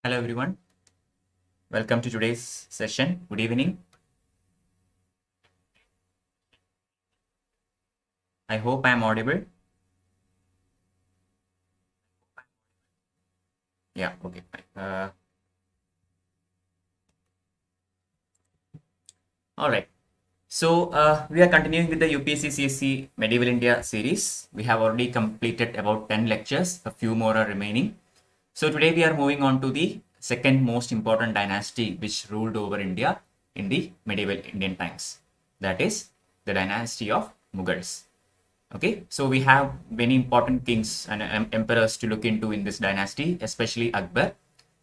Hello everyone, welcome to today's session. Good evening. I hope I am audible. Yeah, okay, fine. All right. So we are continuing with the UPSC CSE Medieval India series. We have already completed about 10 lectures. A few more are remaining. So today we are moving on to the second most important dynasty which ruled over India in the medieval Indian times. That is the dynasty of Mughals. Okay, so we have many important kings and emperors to look into in this dynasty, especially Akbar.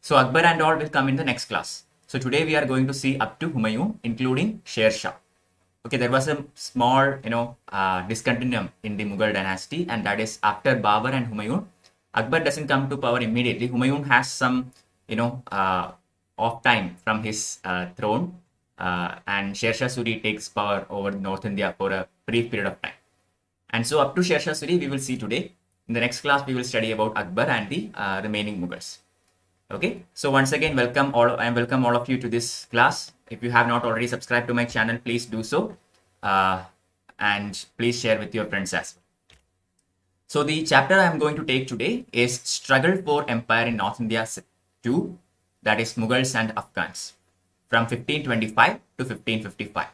So Akbar and all will come in the next class. So today we are going to see up to Humayun, including Sher Shah. Okay, there was a small, discontinuum in the Mughal dynasty, and that is after Babar and Humayun. Akbar doesn't come to power immediately. Humayun has some, off time from his throne, and Sher Shah Suri takes power over North India for a brief period of time. And so up to Sher Shah Suri we will see today. In the next class we will study about Akbar and the remaining Mughals. Okay, so once again welcome all of you to this class. If you have not already subscribed to my channel, please do so, and please share with your friends as well. So the chapter I am going to take today is Struggle for Empire in North India 2, that is Mughals and Afghans, from 1525 to 1555.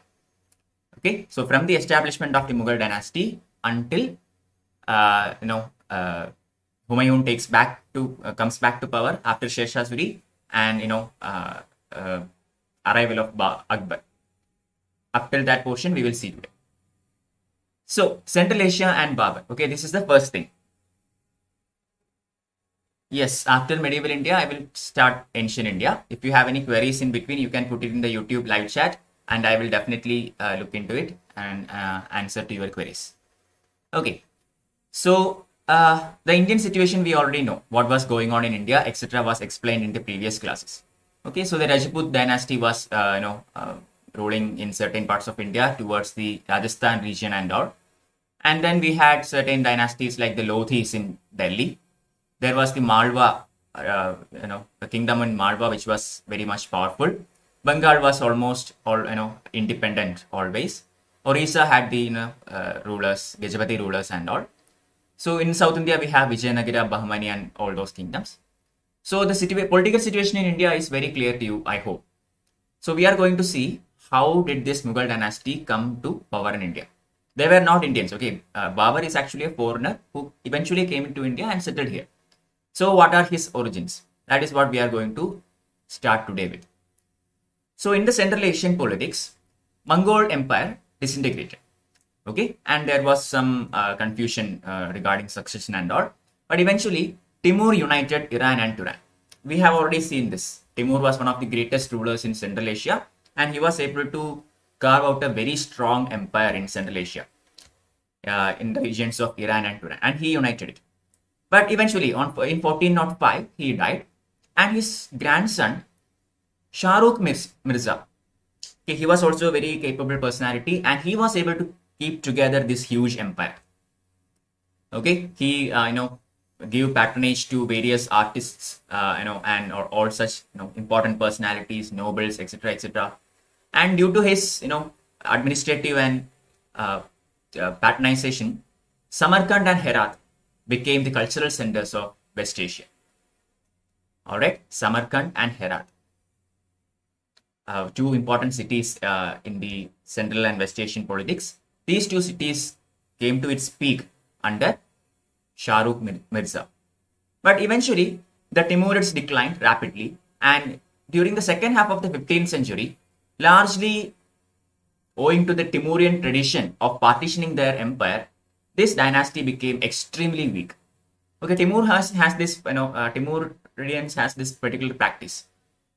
Okay, so from the establishment of the Mughal dynasty until Humayun comes back to power after Sher Shah Suri, and arrival of Akbar. Up till that portion we will see today. So Central Asia and Babar. Okay, this is the first thing. Yes, after medieval India I will start ancient India. If you have any queries in between, you can put it in the YouTube live chat, and I will definitely look into it and answer to your queries. Okay, so the Indian situation we already know. What was going on in India, etc., was explained in the previous classes. Okay, so the Rajput dynasty was ruling in certain parts of India towards the Rajasthan region and all. And then we had certain dynasties like the Lothis in Delhi. There was the Malwa, the kingdom in Malwa, which was very much powerful. Bengal was almost independent always. Orissa had the rulers, Gajapati rulers and all. So in South India we have Vijayanagara, Bahmani and all those kingdoms. So the political situation in India is very clear to you, I hope. So we are going to see how did this Mughal dynasty come to power in India. They were not Indians, okay. Babar is actually a foreigner who eventually came into India and settled here. So what are his origins? That is what we are going to start today with. So in the Central Asian politics, Mongol Empire disintegrated. Okay, and there was some confusion regarding succession and all. But eventually, Timur united Iran and Turan. We have already seen this. Timur was one of the greatest rulers in Central Asia, and he was able to carve out a very strong empire in Central Asia, in the regions of Iran and Turan, and he united it. But eventually, in 1405, he died, and his grandson, Shahrukh Mirza, okay, he was also a very capable personality, and he was able to keep together this huge empire. Okay, he give patronage to various artists, and all such important personalities, nobles, etc., etc. And due to his administrative and patronization, Samarkand and Herat became the cultural centers of West Asia. All right, Samarkand and Herat, two important cities in the Central and West Asian politics. These two cities came to its peak under Shahrukh Mirza. But eventually, the Timurids declined rapidly, and during the second half of the 15th century, largely owing to the Timurian tradition of partitioning their empire, this dynasty became extremely weak. Okay, Timurians has this particular practice.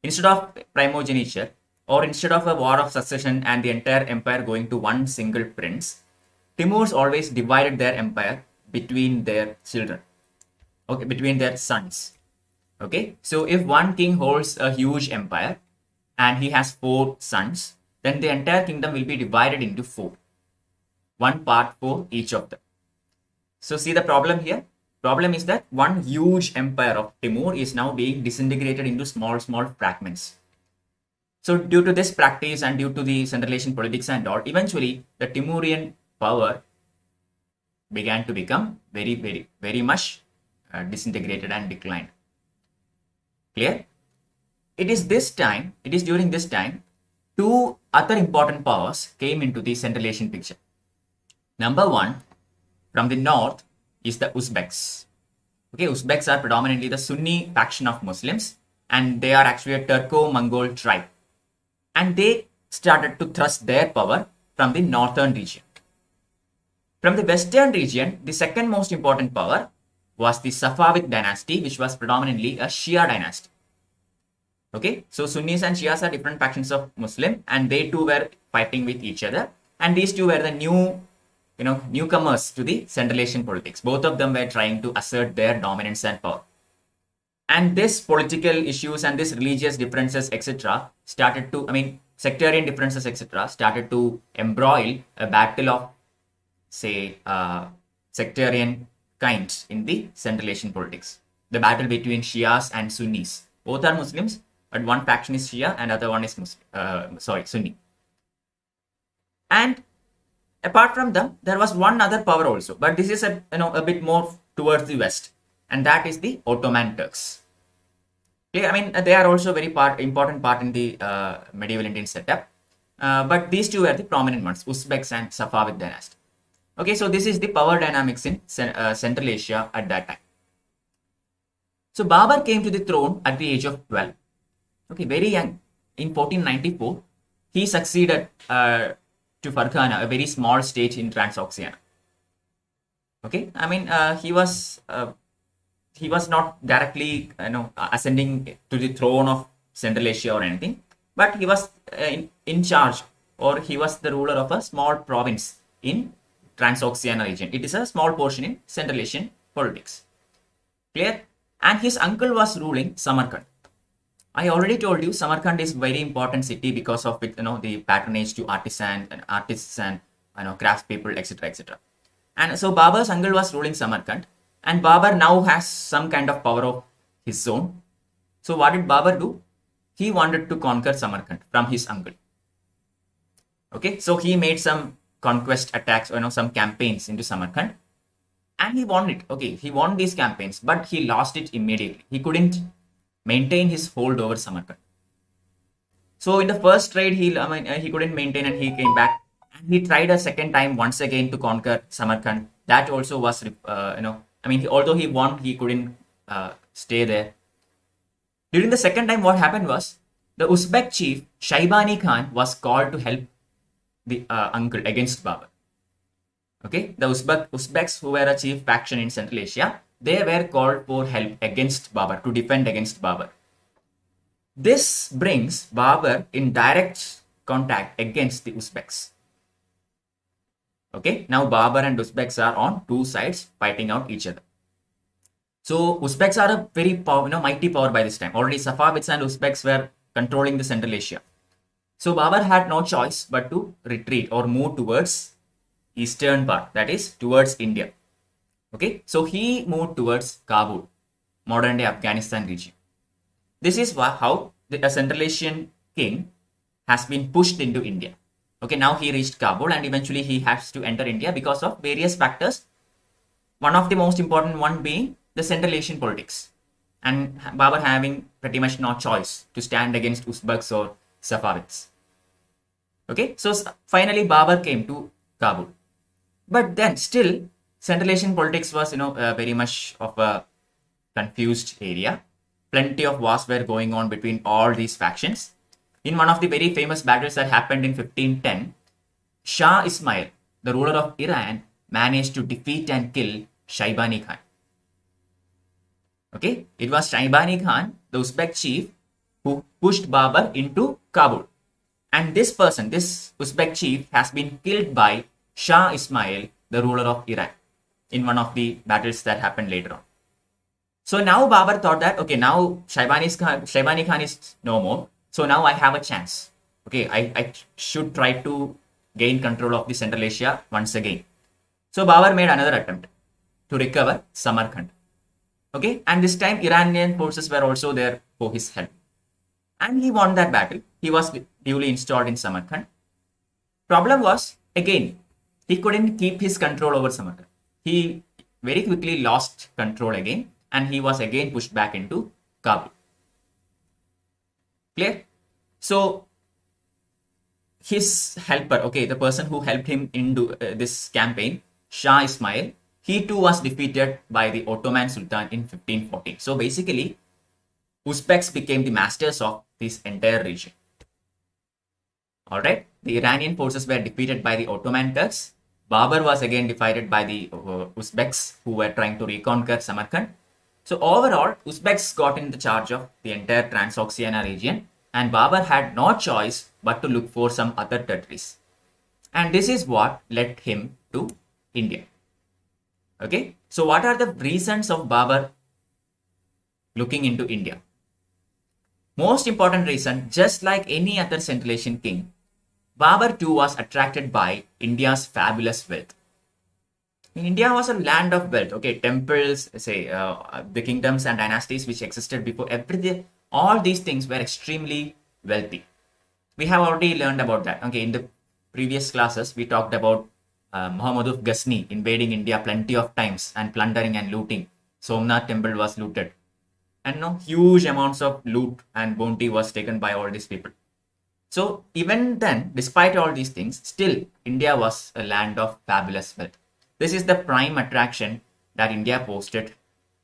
Instead of primogeniture, or instead of a war of succession and the entire empire going to one single prince, Timurs always divided their empire between their children, okay, between their sons. Okay, so if one king holds a huge empire and he has 4 sons, then the entire kingdom will be divided into 4, one part for each of them. So see the problem here. problem is that one huge empire of Timur is now being disintegrated into small fragments. So due to this practice and due to the Central Asian politics and all, eventually the Timurian power began to become very much disintegrated and declined. Clear? It is during this time, two other important powers came into the Central Asian picture. Number one, from the north is the Uzbeks. Okay, Uzbeks are predominantly the Sunni faction of Muslims, and they are actually a Turco-Mongol tribe. And they started to thrust their power from the northern region. From the western region, the second most important power was the Safavid dynasty, which was predominantly a Shia dynasty. Okay, so Sunnis and Shias are different factions of Muslim, and they too were fighting with each other. And these two were the newcomers to the Central Asian politics. Both of them were trying to assert their dominance and power. And this political issues and this religious differences, etc., sectarian differences, etc., started to embroil a battle of, say, sectarian kinds in the Central Asian politics. The battle between Shias and Sunnis. Both are Muslims, but one faction is Shia and other one is Sunni. And apart from them, there was one other power also, but this is a bit more towards the west, and that is the Ottoman Turks. Okay, they are also very important part in the medieval Indian setup, but these two are the prominent ones, Uzbeks and Safavid dynasty. Okay, so this is the power dynamics in Central Asia at that time. So Babar came to the throne at the age of 12. Okay, very young. In 1494, he succeeded to Farghana, a very small state in Transoxiana. Okay, he was not directly ascending to the throne of Central Asia or anything, but he was in charge, or he was the ruler of a small province in Transoxiana region. It is a small portion in Central Asian politics. Clear? And his uncle was ruling Samarkand. I already told you Samarkand is very important city because of it, the patronage to artists and craftspeople, etc., etc. And so Babar's uncle was ruling Samarkand, and Babar now has some kind of power of his own. So what did Babar do? He wanted to conquer Samarkand from his uncle. Okay, so he made some conquest attacks, some campaigns into Samarkand, and he won it. Okay, he won these campaigns, but he lost it immediately. He couldn't maintain his hold over Samarkand. So in the first trade, he couldn't maintain, and he came back, and he tried a second time once again to conquer Samarkand. That also was, although he won, he couldn't stay there. During the second time, what happened was the Uzbek chief Shaibani Khan was called to help the uncle against Babar. Okay, the Uzbeks, who were a chief faction in Central Asia, they were called for help against Babar, to defend against Babar. This brings Babar in direct contact against the Uzbeks. Okay, now Babar and Uzbeks are on two sides fighting out each other. So Uzbeks are a very mighty power by this time. Already Safavids and Uzbeks were controlling the Central Asia. So Babar had no choice but to retreat or move towards eastern part, that is towards India. Okay, so he moved towards Kabul, modern day Afghanistan region. This is how the Central Asian king has been pushed into India. Okay, now he reached Kabul, and eventually he has to enter India because of various factors. One of the most important one being the Central Asian politics, and Babar having pretty much no choice to stand against Uzbeks or Safavids. Okay, so finally Babar came to Kabul, but then still Central Asian politics was very much of a confused area. Plenty of wars were going on between all these factions. In one of the very famous battles that happened in 1510, Shah Ismail, the ruler of Iran, managed to defeat and kill Shaibani Khan. Okay, it was Shaibani Khan, the Uzbek chief, who pushed Babar into Kabul. And this person, this Uzbek chief, has been killed by Shah Ismail, the ruler of Iran, in one of the battles that happened later on. So now Babar thought that, okay, now Shaibani Khan is no more. So now I have a chance. Okay, I should try to gain control of the Central Asia once again. So Babar made another attempt to recover Samarkand. Okay, and this time Iranian forces were also there for his help. And he won that battle. He was duly installed in Samarkand. Problem was, again, he couldn't keep his control over Samarkand. He very quickly lost control again, and he was again pushed back into Kabul. Clear? So, his helper, okay, the person who helped him into this campaign, Shah Ismail, he too was defeated by the Ottoman Sultan in 1514. So basically, Uzbeks became the masters of this entire region. Alright, the Iranian forces were defeated by the Ottoman Turks. Babar was again defeated by the Uzbeks who were trying to reconquer Samarkand. So overall, Uzbeks got in the charge of the entire Transoxiana region, and Babar had no choice but to look for some other territories. And this is what led him to India. Okay, so what are the reasons of Babar looking into India? Most important reason, just like any other Central Asian king, Babar too was attracted by India's fabulous wealth. India was a land of wealth. Okay, temples, say the kingdoms and dynasties which existed before, everything, all these things were extremely wealthy. We have already learned about that. Okay, in the previous classes, we talked about Muhammad of Ghazni invading India plenty of times and plundering and looting. Somnath temple was looted. And no huge amounts of loot and bounty was taken by all these people. So even then, despite all these things, still India was a land of fabulous wealth. This is the prime attraction that India posted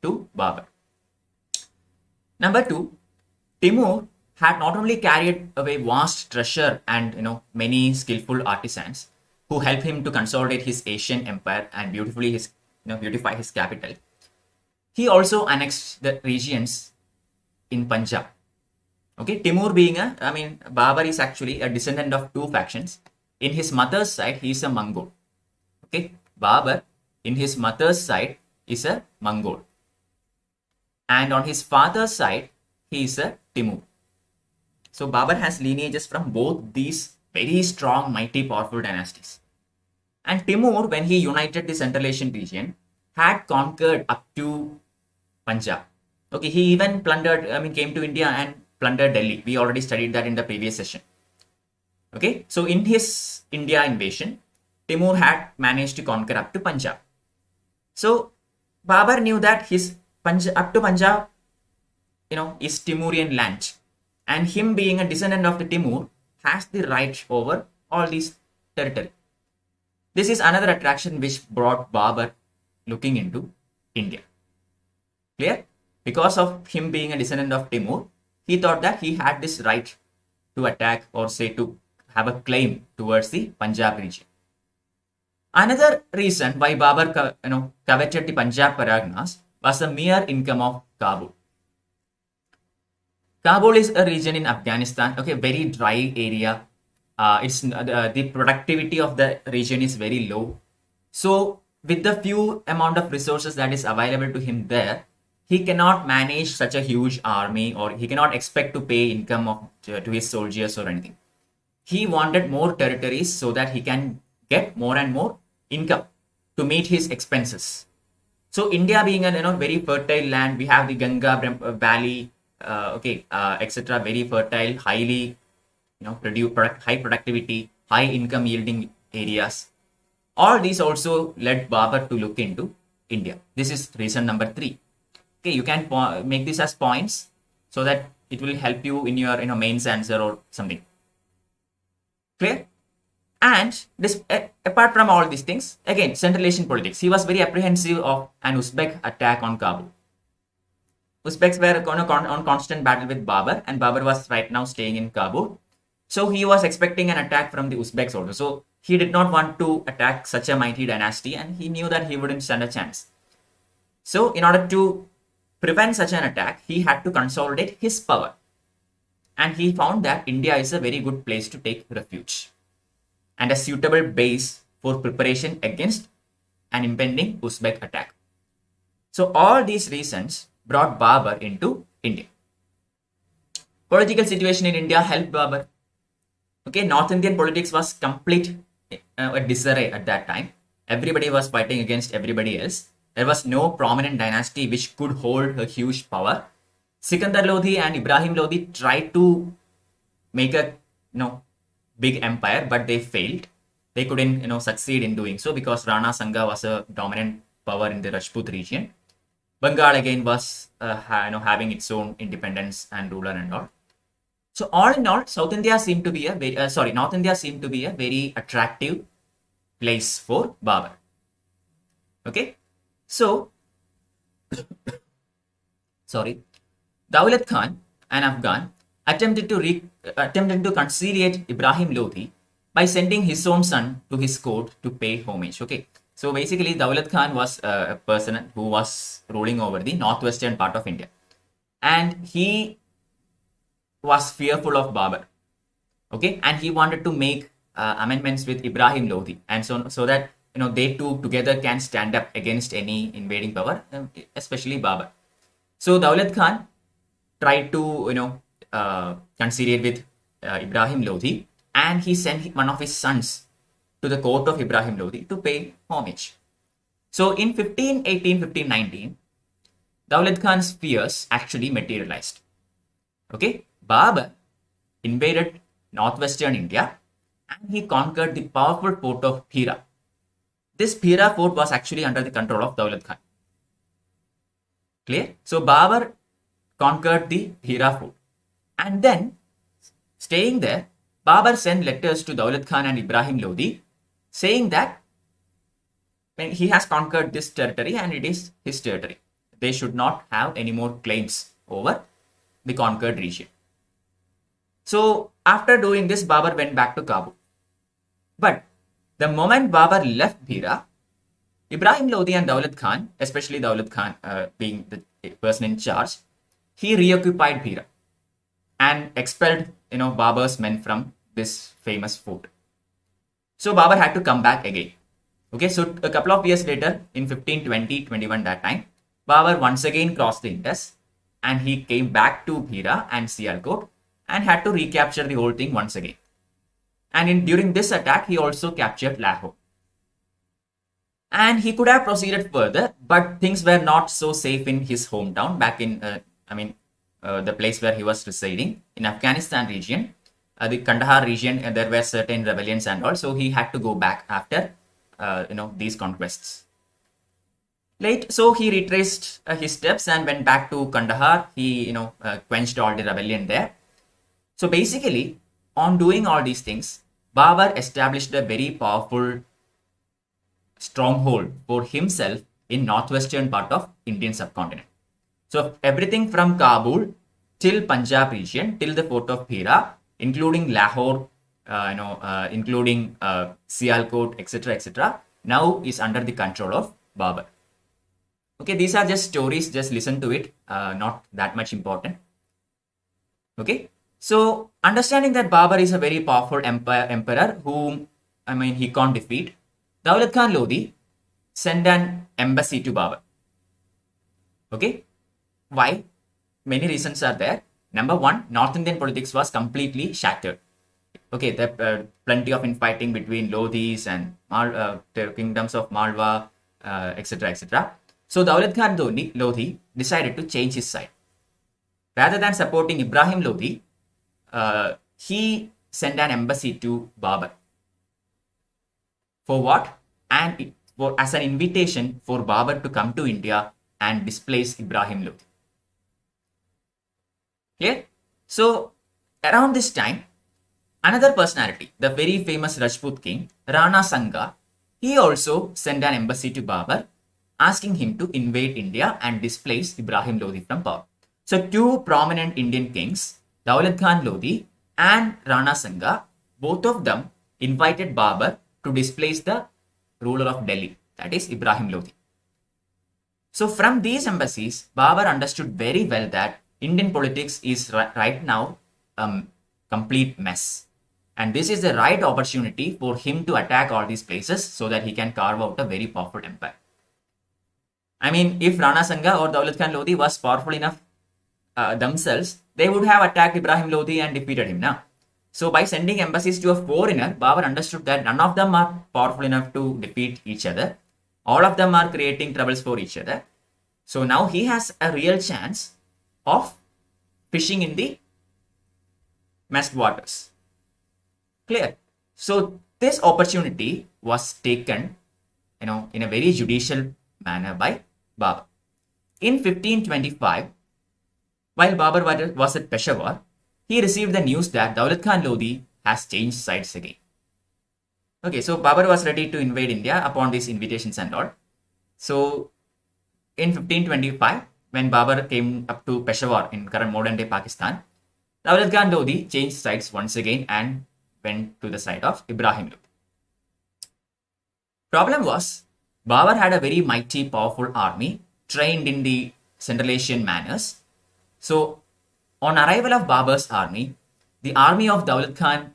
to Babar. Number 2, Timur had not only carried away vast treasure and many skillful artisans who helped him to consolidate his Asian empire and beautify his capital. He also annexed the regions in Punjab. Okay, Timur being Babar is actually a descendant of two factions. In his mother's side, he is a Mongol. Okay, Babar in his mother's side is a Mongol. And on his father's side, he is a Timur. So Babar has lineages from both these very strong, mighty, powerful dynasties. And Timur, when he united the Central Asian region, had conquered up to Punjab. Okay, he even came to India and plundered Delhi. We already studied that in the previous session. Okay, so in his India invasion, Timur had managed to conquer up to Punjab. So Babar knew that his up to Punjab, is Timurian land. And him being a descendant of the Timur has the right over all these territory. This is another attraction which brought Babar looking into India. Clear? Because of him being a descendant of Timur, he thought that he had this right to attack or say to have a claim towards the Punjab region. Another reason why Babar coveted the Punjab Paraganas was the mere income of Kabul. Kabul is a region in Afghanistan, okay, very dry area. The productivity of the region is very low. So with the few amount of resources that is available to him there, he cannot manage such a huge army, or he cannot expect to pay income to his soldiers or anything. He wanted more territories so that he can get more and more income to meet his expenses. So India being a very fertile land, we have the Ganga Valley, etc. Very fertile, highly high productivity, high income yielding areas. All these also led Babar to look into India. This is reason number 3. Okay, you can make this as points so that it will help you in your mains answer or something. Clear? And this, apart from all these things, again, Central Asian politics. He was very apprehensive of an Uzbek attack on Kabul. Uzbeks were on constant battle with Babar, and Babar was right now staying in Kabul. So he was expecting an attack from the Uzbeks also. So he did not want to attack such a mighty dynasty, and he knew that he wouldn't stand a chance. So in order to prevent such an attack, he had to consolidate his power. And he found that India is a very good place to take refuge and a suitable base for preparation against an impending Uzbek attack. So all these reasons brought Babar into India. Political situation in India helped Babar. Okay, North Indian politics was complete a disarray at that time. Everybody was fighting against everybody else. There was no prominent dynasty which could hold a huge power. Sikandar Lodi and Ibrahim Lodi tried to make a big empire, but they failed. They couldn't succeed in doing so because Rana Sanga was a dominant power in the Rajput region. Bengal again was having its own independence and ruler and all. So all in all, North India seemed to be a very attractive place for Babar. Okay, so Daulat Khan, an Afghan, attempted to conciliate Ibrahim Lodi by sending his own son to his court to pay homage. Okay, so basically Daulat Khan was a person who was ruling over the northwestern part of India, and he was fearful of Babar. Okay, and he wanted to make amendments with Ibrahim Lodi, and so that they two together can stand up against any invading power, especially Babar. So Daulat Khan tried to conciliate with Ibrahim Lodi, and he sent one of his sons to the court of Ibrahim Lodi to pay homage. So in 1518, 1519, Daulat Khan's fears actually materialized. Okay, Babar invaded northwestern India and he conquered the powerful fort of Phira. This Phira fort was actually under the control of Daulat Khan. Clear? So Babar conquered the Phira fort, and then staying there, Babar sent letters to Daulat Khan and Ibrahim Lodi saying that when he has conquered this territory and it is his territory, they should not have any more claims over the conquered region. So after doing this, Babar went back to Kabul. But the moment Babar left Phira, Ibrahim Lodi and Daulat Khan, especially Daulat Khan being the person in charge, he reoccupied Phira and expelled Babar's men from this famous fort. So Babar had to come back again. Okay, so a couple of years later, in 1520-21 that time, Babar once again crossed the Indus and he came back to Phira and Sialkot and had to recapture the whole thing once again. And during this attack, he also captured Lahore. And he could have proceeded further, but things were not so safe in his hometown back in, the place where he was residing in Afghanistan region, the Kandahar region. There were certain rebellions and all, so he had to go back after these conquests. So he retraced his steps and went back to Kandahar. He quenched all the rebellion there. So basically, on doing all these things, Babar established a very powerful stronghold for himself in northwestern part of Indian subcontinent. So everything from Kabul till Punjab region, till the fort of Phira, including Lahore, including Sialkot, etc., now is under the control of Babar. Okay, these are just stories, just listen to it, not that much important. Okay, so understanding that Babar is a very powerful emperor whom he can't defeat, Daulat Khan Lodi sent an embassy to Babar. Okay, why? Many reasons are there. Number one, North Indian politics was completely shattered. Okay, there were plenty of infighting between Lodhis and the kingdoms of Malwa, etc. So Daulat Khan Lodi decided to change his side. Rather than supporting Ibrahim Lodi, he sent an embassy to Babar. For what? And as an invitation for Babar to come to India and displace Ibrahim Lodi. Clear? So around this time, another personality, the very famous Rajput king, Rana Sanga, he also sent an embassy to Babar asking him to invade India and displace Ibrahim Lodi from power. So two prominent Indian kings, Daulat Khan Lodi and Rana Sanga, both of them invited Babar to displace the ruler of Delhi, that is Ibrahim Lodi. So from these embassies, Babar understood very well that Indian politics is right now complete mess. And this is the right opportunity for him to attack all these places so that he can carve out a very powerful empire. If Rana Sanga or Daulat Khan Lodi was powerful enough themselves, they would have attacked Ibrahim Lodi and defeated him now. So by sending embassies to a foreigner, Babar understood that none of them are powerful enough to defeat each other. All of them are creating troubles for each other. So now he has a real chance of fishing in the messed waters. Clear? So this opportunity was taken, in a very judicial manner by Babar. In 1525, while Babar was at Peshawar, he received the news that Daulat Khan Lodi has changed sides again. Okay, so Babar was ready to invade India upon these invitations and all. So in 1525, when Babar came up to Peshawar in current modern day Pakistan, Daulat Khan Lodi changed sides once again and went to the side of Ibrahim Lodi. Problem was, Babar had a very mighty, powerful army trained in the Central Asian manners. So, on arrival of Babar's army, the army of Daulat Khan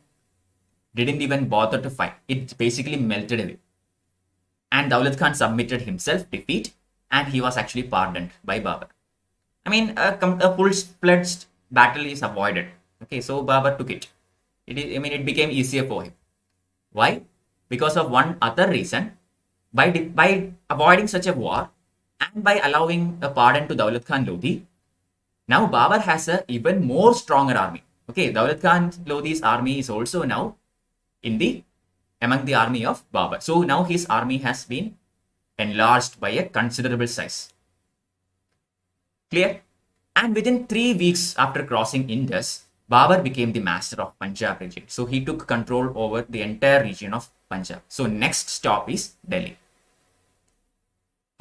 didn't even bother to fight. It basically melted away. And Daulat Khan submitted himself defeat, and he was actually pardoned by Babar. I mean, a full-fledged battle is avoided. Okay, so Babar took it. It became easier for him. Why? Because of one other reason. By avoiding such a war and by allowing a pardon to Daulat Khan Lodi, now Babar has an even more stronger army. Okay, Daulat Khan Lodi's army is also now among the army of Babar. So now his army has been enlarged by a considerable size. Clear? And within 3 weeks after crossing Indus, Babar became the master of Punjab region. So he took control over the entire region of Punjab. So next stop is Delhi.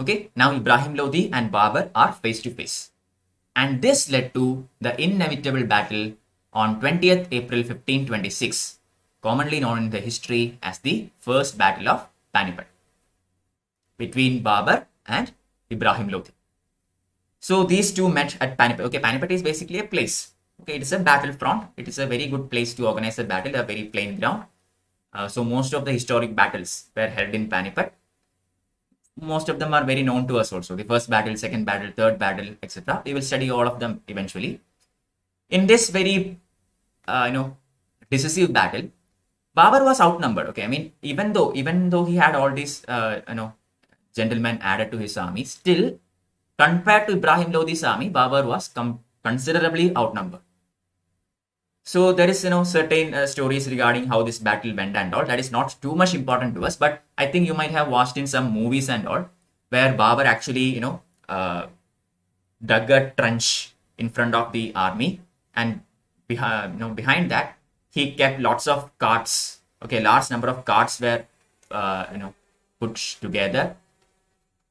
Okay, now Ibrahim Lodi and Babar are face to face. And this led to the inevitable battle on 20th April 1526, commonly known in the history as the First Battle of Panipat, between Babar and Ibrahim Lodi. So these two met at Panipat. Okay, Panipat is basically a place. Okay, it is a battlefront. It is a very good place to organize a battle, a very plain ground. So most of the historic battles were held in Panipat. Most of them are very known to us also. The first battle, second battle, third battle, etc. We will study all of them eventually. In this very, decisive battle, Babar was outnumbered. Okay, I mean, even though he had all these, gentlemen added to his army, still, compared to Ibrahim Lodi's army, Babar was considerably outnumbered. So there is, certain stories regarding how this battle went and all. That is not too much important to us, but I think you might have watched in some movies and all, where Babar actually, dug a trench in front of the army, and behind that he kept lots of carts. Okay, large number of carts were, put together,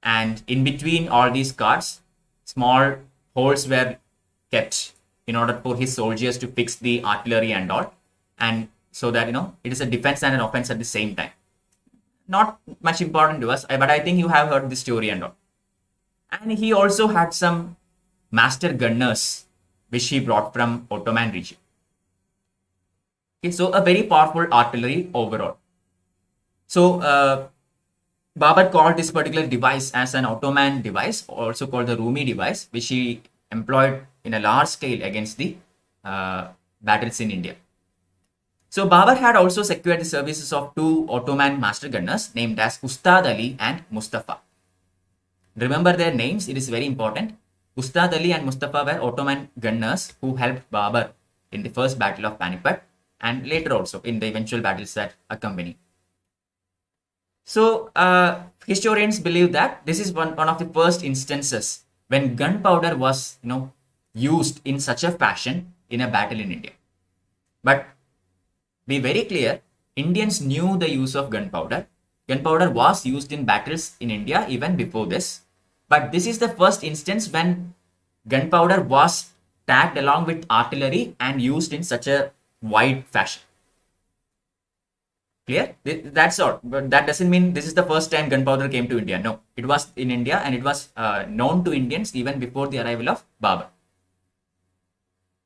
and in between all these carts, small holes were kept in order for his soldiers to fix the artillery and all, and so that it is a defense and an offense at the same time. Not much important to us, but I think you have heard this story and all. And he also had some master gunners which he brought from Ottoman region. Okay, so a very powerful artillery overall. So Babar called this particular device as an Ottoman device, also called the Rumi device, which he employed in a large scale against the battles in India. So Babar had also secured the services of two Ottoman master gunners named as Ustad Ali and Mustafa. Remember their names, it is very important. Ustad Ali and Mustafa were Ottoman gunners who helped Babar in the first battle of Panipat and later also in the eventual battles that accompany. So historians believe that this is one of the first instances when gunpowder was used in such a fashion in a battle in India. But be very clear, Indians knew the use of gunpowder. Gunpowder was used in battles in India even before this. But this is the first instance when gunpowder was tagged along with artillery and used in such a wide fashion. Clear? That's all. But that doesn't mean this is the first time gunpowder came to India. No, it was in India and it was known to Indians even before the arrival of Babar.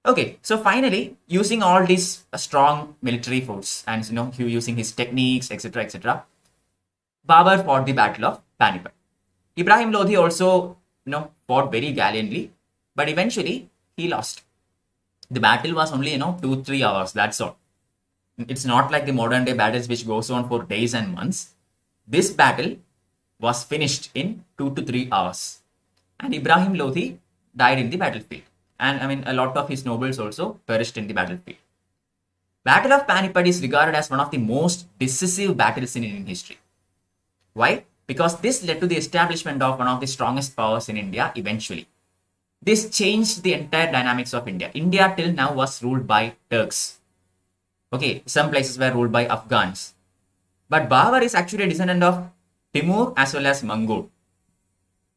Okay, so finally, using all these strong military force and using his techniques, etc., Babar fought the battle of Panipat. Ibrahim Lodi also fought very gallantly, but eventually he lost. The battle was only 2-3 hours. That's all. It's not like the modern day battles which goes on for days and months. This battle was finished in 2 to 3 hours. And Ibrahim Lodi died in the battlefield. And I mean, a lot of his nobles also perished in the battlefield. Battle of Panipat is regarded as one of the most decisive battles in Indian history. Why? Because this led to the establishment of one of the strongest powers in India eventually. This changed the entire dynamics of India. India till now was ruled by Turks. Okay, some places were ruled by Afghans. But Babar is actually a descendant of Timur as well as Mongol.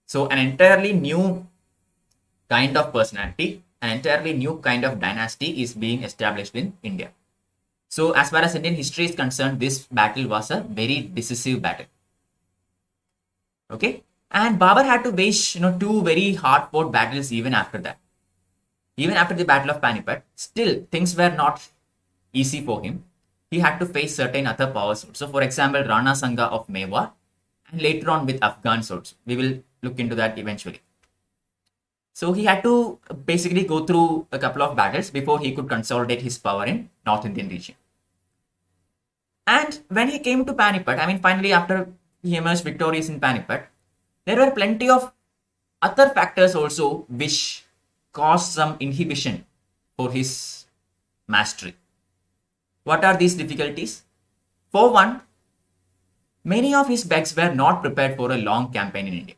So an entirely new kind of personality, an entirely new kind of dynasty is being established in India. So as far as Indian history is concerned, this battle was a very decisive battle. Okay, and Babar had to wage two very hard-fought battles even after that. Even after the Battle of Panipat, still things were not easy for him. He had to face certain other powers also. For example, Rana Sanga of Mewar, and later on with Afghans also. We will look into that eventually. So he had to basically go through a couple of battles before he could consolidate his power in North Indian region. And when he came to Panipat, I mean, finally after he emerged victorious in Panipat, there were plenty of other factors also which caused some inhibition for his mastery. What are these difficulties? For one, many of his Beks were not prepared for a long campaign in India.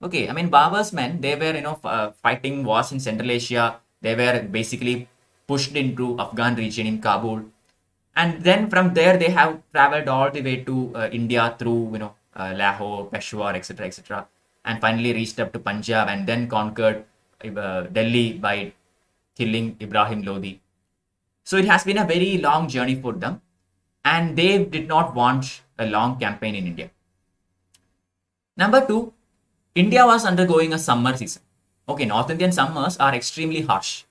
Okay, I mean, Babar's men, they were, fighting wars in Central Asia. They were basically pushed into Afghan region in Kabul. And then from there, they have traveled all the way to India through, Lahore, Peshawar, etc., etc. And finally reached up to Punjab and then conquered Delhi by killing Ibrahim Lodi. So it has been a very long journey for them. And they did not want a long campaign in India. Number two, India was undergoing a summer season. Okay, North Indian summers are extremely harsh.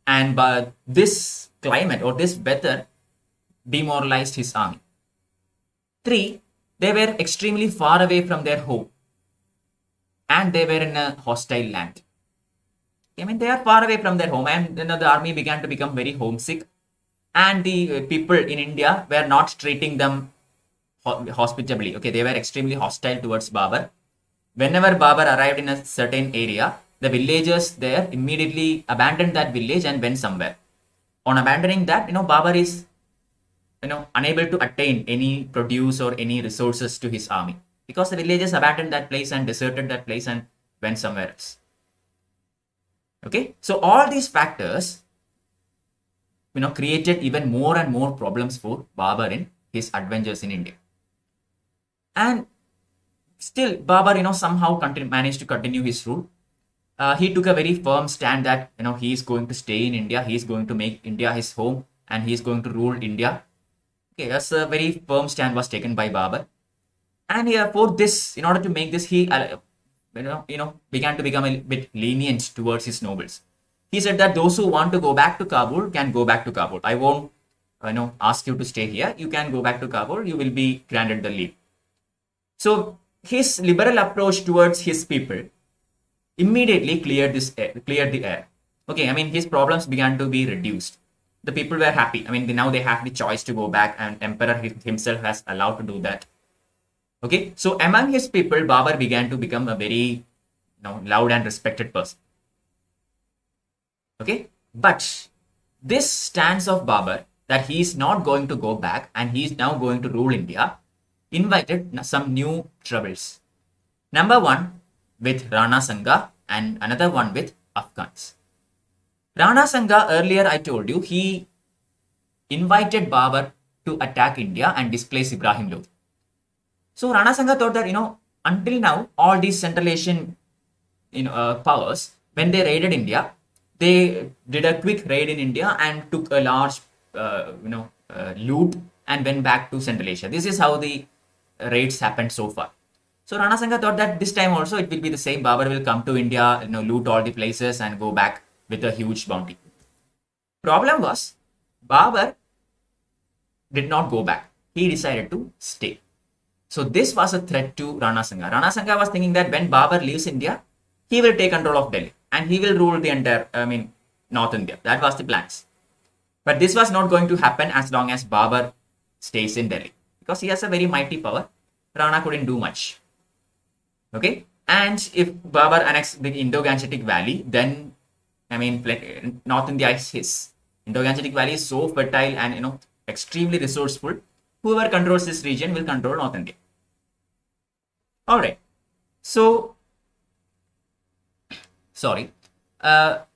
And this climate or this weather demoralized his army. Three, they were extremely far away from their home. And they were in a hostile land. I mean, they are far away from their home and the army began to become very homesick. And the people in India were not treating them hospitably. Okay, they were extremely hostile towards Babar. Whenever Babar arrived in a certain area, the villagers there immediately abandoned that village and went somewhere. On abandoning that, Babar is, unable to attain any produce or any resources to his army because the villagers abandoned that place and deserted that place and went somewhere else. Okay, so all these factors, created even more and more problems for Babar in his adventures in India. And still, Babar, somehow managed to continue his rule. He took a very firm stand that, he is going to stay in India. He is going to make India his home and he is going to rule India. Okay, that's a very firm stand was taken by Babar. And for this, in order to make this, he, began to become a bit lenient towards his nobles. He said that those who want to go back to Kabul can go back to Kabul. I won't, ask you to stay here. You can go back to Kabul. You will be granted the leave. So his liberal approach towards his people immediately cleared the air. Okay, I mean, his problems began to be reduced. The people were happy. I mean, now they have the choice to go back and emperor himself has allowed to do that. Okay, so among his people, Babar began to become a very loud and respected person. Okay, but this stance of Babar that he is not going to go back and he is now going to rule India invited some new troubles. Number one with Rana Sanga and another one with Afghans. Rana Sanga, earlier I told you, he invited Babar to attack India and displace Ibrahim Lodi. So Rana Sanga thought that, until now, all these Central Asian powers, when they raided India, they did a quick raid in India and took a large, loot and went back to Central Asia. This is how the raids happened so far. So Rana Sanga thought that this time also it will be the same. Babar will come to India, loot all the places and go back with a huge bounty. Problem was, Babar did not go back. He decided to stay. So this was a threat to Rana Sanga. Rana Sanga was thinking that when Babar leaves India, he will take control of Delhi and he will rule the entire, North India. That was the plans. But this was not going to happen as long as Babar stays in Delhi because he has a very mighty power. Rana couldn't do much. Okay, and if Babar annexed the Indo-Gangetic Valley, then I mean, North India is his. Indo-Gangetic Valley is so fertile and extremely resourceful. Whoever controls this region will control North India. All right. So, sorry.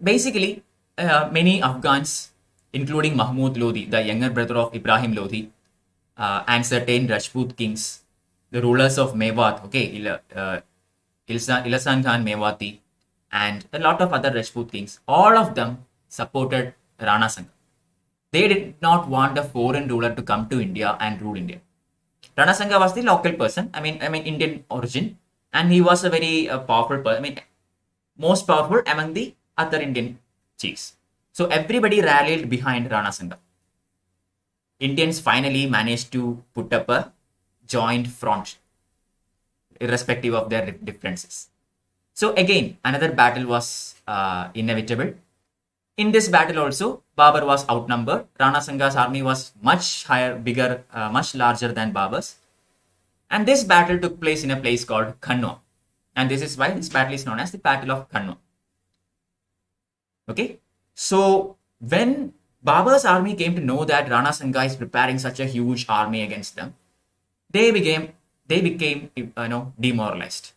Basically, many Afghans, including Mahmud Lodi, the younger brother of Ibrahim Lodi, and certain Rajput kings, the rulers of Mewat, okay, Ilasan Khan Mewati, and a lot of other Rajput kings, all of them supported Rana Sankar. They did not want a foreign ruler to come to India and rule India. Rana Sankar was the local person, I mean Indian origin, and he was a very powerful person. I mean, most powerful among the other Indian chiefs. So everybody rallied behind Rana Sankar. Indians finally managed to put up a joint front, irrespective of their differences. So again, another battle was inevitable. In this battle also, Babar was outnumbered. Rana Sankar's army was much higher, bigger, much larger than Babar's. And this battle took place in a place called Kanwa. And this is why this battle is known as the Battle of Kanwa. Okay. So when Babar's army came to know that Rana Sankar is preparing such a huge army against them, they became demoralized.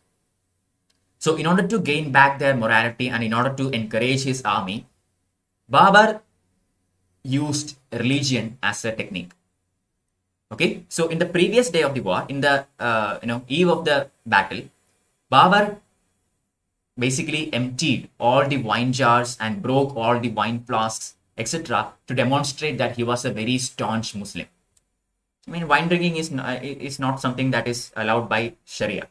So in order to gain back their morality and in order to encourage his army, Babar used religion as a technique. Okay, so in the previous day of the war, in the eve of the battle, Babar basically emptied all the wine jars and broke all the wine flasks, etc., to demonstrate that he was a very staunch Muslim. I mean, wine drinking is not something that is allowed by Sharia.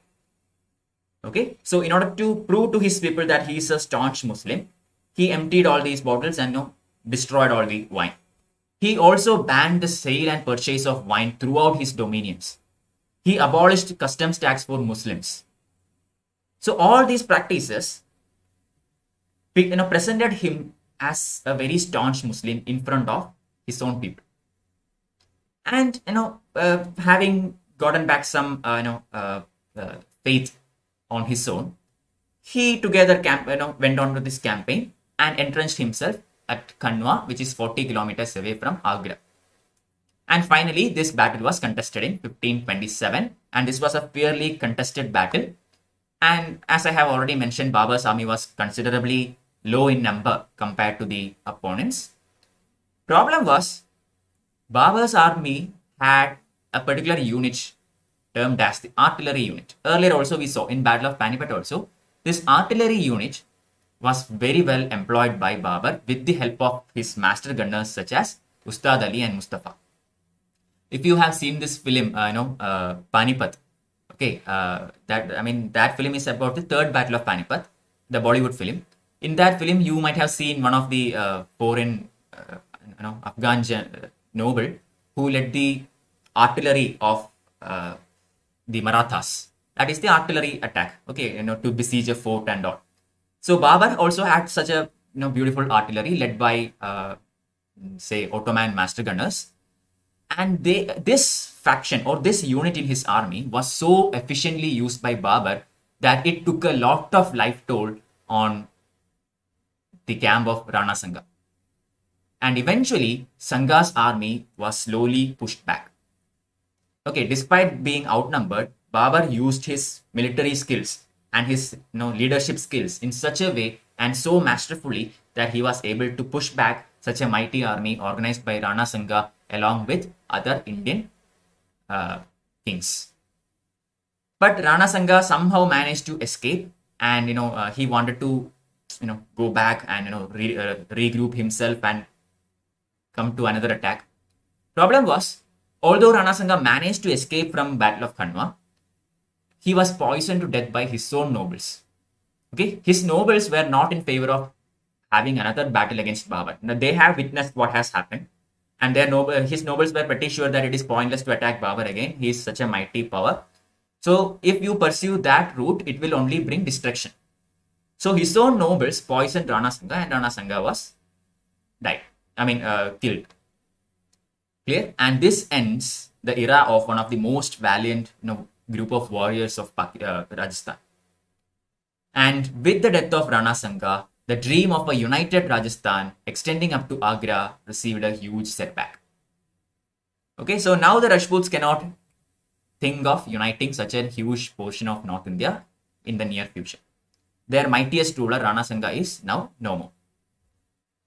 Okay, so in order to prove to his people that he is a staunch Muslim, he emptied all these bottles and destroyed all the wine. He also banned the sale and purchase of wine throughout his dominions. He abolished customs tax for Muslims. So all these practices presented him as a very staunch Muslim in front of his own people. And having gotten back some faith on his own, he together went on to this campaign and entrenched himself at Kanwa, which is 40 kilometers away from Agra. And finally, this battle was contested in 1527, and this was a fairly contested battle. And as I have already mentioned, Babar's army was considerably low in number compared to the opponents. Problem was, Babar's army had a particular unit termed as the artillery unit. Earlier also we saw in Battle of Panipat also, this artillery unit was very well employed by Babar with the help of his master gunners such as Ustad Ali and Mustafa. If you have seen this film, Panipat, okay, that film is about the third battle of Panipat, the Bollywood film. In that film, you might have seen one of the foreign, Afghan noble who led the artillery of the Marathas. That is the artillery attack, okay, to besiege a fort and all. So Babar also had such a beautiful artillery led by say Ottoman master gunners, and this faction or this unit in his army was so efficiently used by Babar that it took a lot of life toll on the camp of Rana Sankar. And eventually Sankar's army was slowly pushed back. Okay, despite being outnumbered, Babar used his military skills and his leadership skills in such a way and so masterfully that he was able to push back such a mighty army organized by Rana Sankar along with other Indian kings. But Rana Sankar somehow managed to escape, and he wanted to go back and regroup himself and come to another attack. Problem was, although Rana Sankar managed to escape from Battle of Kanwa, he was poisoned to death by his own nobles. Okay, his nobles were not in favor of having another battle against Babar. Now, they have witnessed what has happened, and his nobles were pretty sure that it is pointless to attack Babar again. He is such a mighty power. So if you pursue that route, it will only bring destruction. So his own nobles poisoned Rana Sankar, and Rana Sankar was killed. Clear? And this ends the era of one of the most valiant group of warriors of Rajasthan. And with the death of Rana Sanga, the dream of a united Rajasthan extending up to Agra received a huge setback. Okay, so now the Rajputs cannot think of uniting such a huge portion of North India in the near future. Their mightiest ruler, Rana Sanga, is now no more.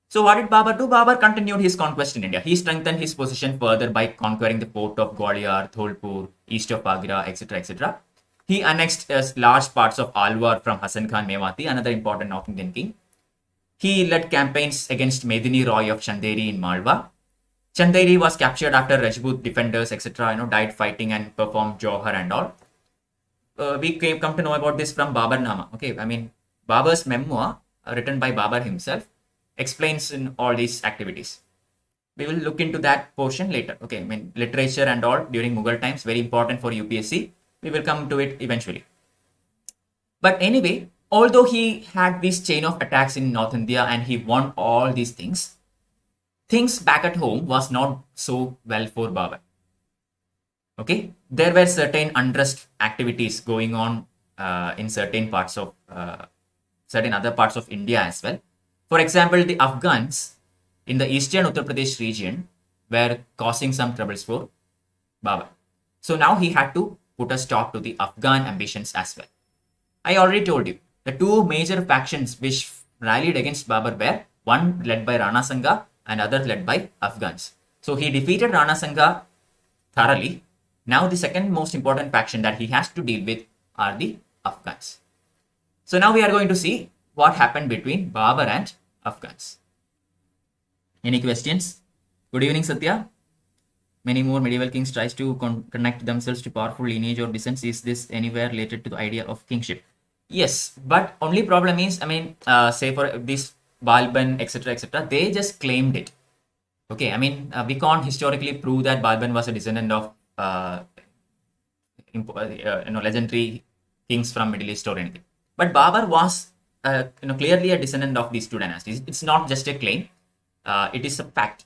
So what did Babar do? Babar continued his conquest in India. He strengthened his position further by conquering the fort of Gwalior, Dholpur, east of Agra, etc. etc. He annexed large parts of Alwar from Hasan Khan Mewati, another important North Indian king. He led campaigns against Medini Roy of Chanderi in Malwa. Chanderi was captured after Rajput defenders, etc., died fighting and performed Johar and all. We come to know about this from Babar Nama. Okay, I mean, Babar's memoir, written by Babar himself, explains in all these activities. We will look into that portion later. Okay, I mean, literature and all during Mughal times, very important for UPSC. We will come to it eventually. But anyway, although he had this chain of attacks in North India and he won all these things back at home was not so well for Babar. Okay, there were certain unrest activities going on in certain parts of certain other parts of India as well. For example, the Afghans in the eastern Uttar Pradesh region were causing some troubles for Babar. So now he had to put a stop to the Afghan ambitions as well. I already told you, the two major factions which rallied against Babar were one led by Rana Sanga and other led by Afghans. So he defeated Rana Sanga thoroughly. Now the second most important faction that he has to deal with are the Afghans. So now we are going to see what happened between Babar and Afghans. Any questions? Good evening, Satya. Many more medieval kings tries to connect themselves to powerful lineage or descent. Is this anywhere related to the idea of kingship? Yes, but only problem is, I mean, say for this Balban, etc., they just claimed it. Okay, I mean, we can't historically prove that Balban was a descendant of legendary kings from Middle East or anything. But Babar was clearly a descendant of these two dynasties. It's not just a claim; it is a fact.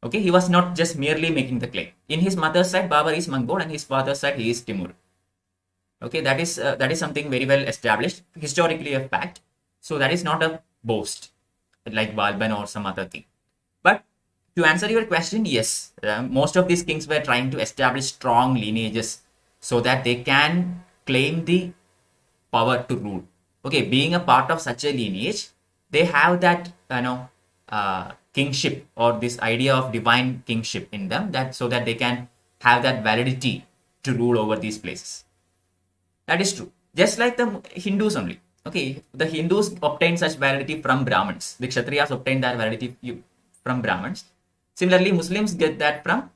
Okay, he was not just merely making the claim. In his mother's side, Babar is Mongol, and his father's side, he is Timur. Okay, that is something very well established, historically a fact. So that is not a boast like Balban or some other thing. But to answer your question, yes, most of these kings were trying to establish strong lineages so that they can claim the power to rule. Okay, being a part of such a lineage, they have that kingship or this idea of divine kingship in them, that so that they can have that validity to rule over these places. That is true. Just like the Hindus only. Okay, the Hindus obtain such validity from Brahmins. The Kshatriyas obtain that validity from Brahmins. Similarly, Muslims get that from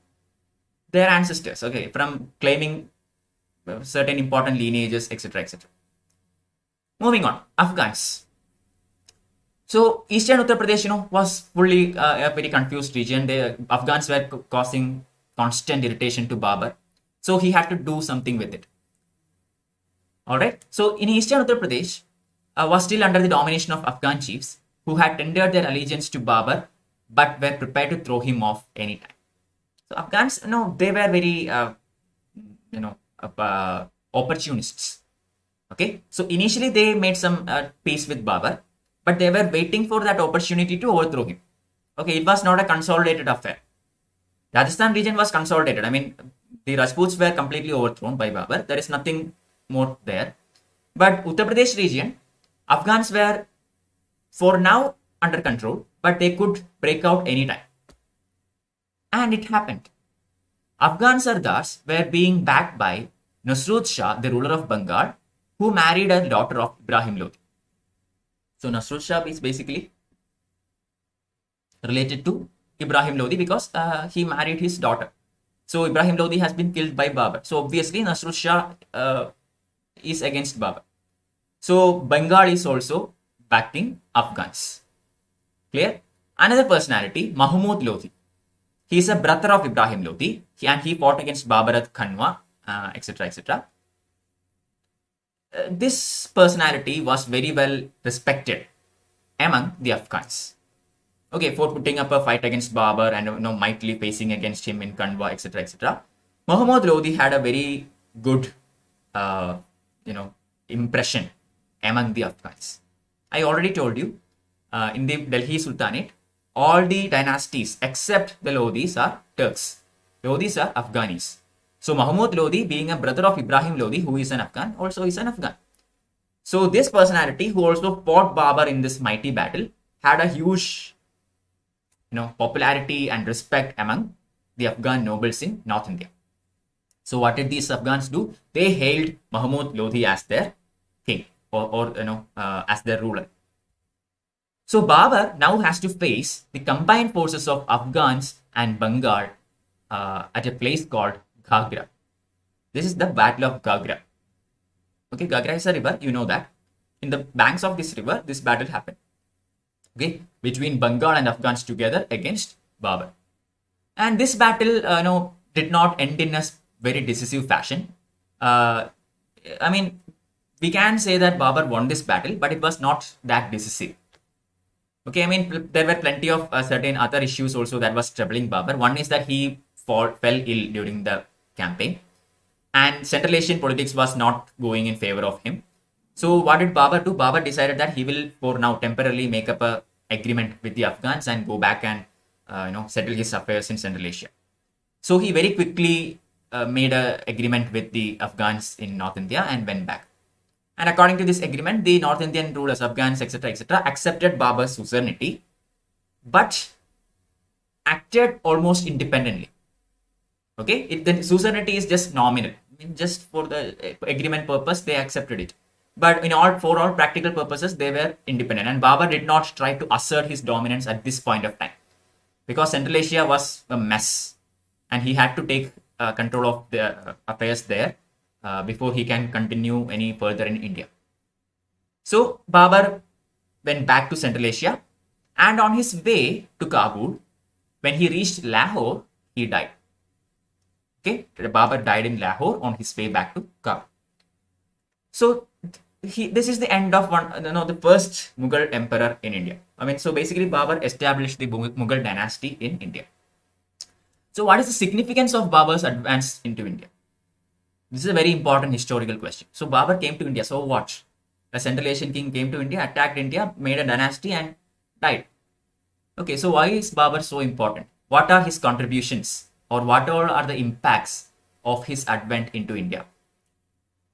their ancestors. Okay, from claiming certain important lineages, etc., etc. Moving on, Afghans. So eastern Uttar Pradesh, was fully a very confused region. The Afghans were causing constant irritation to Babar, so he had to do something with it. All right. So in eastern Uttar Pradesh was still under the domination of Afghan chiefs who had tendered their allegiance to Babar, but were prepared to throw him off anytime. So Afghans, they were very, opportunists. Okay. So initially they made some peace with Babar, but they were waiting for that opportunity to overthrow him. Okay. It was not a consolidated affair. Rajasthan region was consolidated. I mean, the Rajputs were completely overthrown by Babar. There is nothing more there. But Uttar Pradesh region, Afghans were for now under control, but they could break out anytime. And it happened. Afghan Sardars were being backed by Nasrud Shah, the ruler of Bengal, who married a daughter of Ibrahim Lodi. So Nasrud Shah is basically related to Ibrahim Lodi because he married his daughter. So Ibrahim Lodi has been killed by Babar. So obviously Nasrud Shah is against Babar. So Bengal is also backing Afghans. Clear? Another personality, Mahmud Lodi. He is a brother of Ibrahim Lodi and he fought against Babar at Kanwa, etc., etc. This personality was very well respected among the Afghans. Okay, for putting up a fight against Babar and mightily facing against him in Kanwa, etc., etc. Mahmud Lodi had a very good, impression among the Afghans. I already told you, in the Delhi Sultanate, all the dynasties except the Lodhis are Turks. Lodhis are Afghanis. So Mahmud Lodi, being a brother of Ibrahim Lodi, who is an Afghan, also is an Afghan. So this personality, who also fought Babar in this mighty battle, had a huge, popularity and respect among the Afghan nobles in North India. So what did these Afghans do? They hailed Mahmud Lodi as their king, or as their ruler. So Babar now has to face the combined forces of Afghans and Bengal at a place called Ghagra. This is the Battle of Ghagra. Okay, Ghagra is a river, you know that. In the banks of this river, this battle happened. Okay, between Bengal and Afghans together against Babar. And this battle, did not end in a very decisive fashion. We can say that Babar won this battle, but it was not that decisive. Okay, there were plenty of certain other issues also that was troubling Babar. One is that he fell ill during the campaign, and Central Asian politics was not going in favor of him. So what did Babar do? Babar decided that he will, for now, temporarily make up a agreement with the Afghans and go back and settle his affairs in Central Asia. So he very quickly made an agreement with the Afghans in North India and went back. And according to this agreement, the North Indian rulers, Afghans, etc., accepted Babar's suzerainty, but acted almost independently. Okay, the suzerainty is just nominal. Just for the agreement purpose, they accepted it. But for all practical purposes, they were independent. And Babar did not try to assert his dominance at this point of time, because Central Asia was a mess, and he had to take control of the affairs there before he can continue any further in India. So Babar went back to Central Asia, and on his way to Kabul, when he reached Lahore, he died. Okay, Babar died in Lahore on his way back to Kabul. So this is the end of the first Mughal emperor in India. So basically Babar established the Mughal dynasty in India. So what is the significance of Babar's advance into India? This is a very important historical question. So Babar came to India. So what? A Central Asian king came to India, attacked India, made a dynasty and died. Okay, so why is Babar so important? What are his contributions, or what all are the impacts of his advent into India?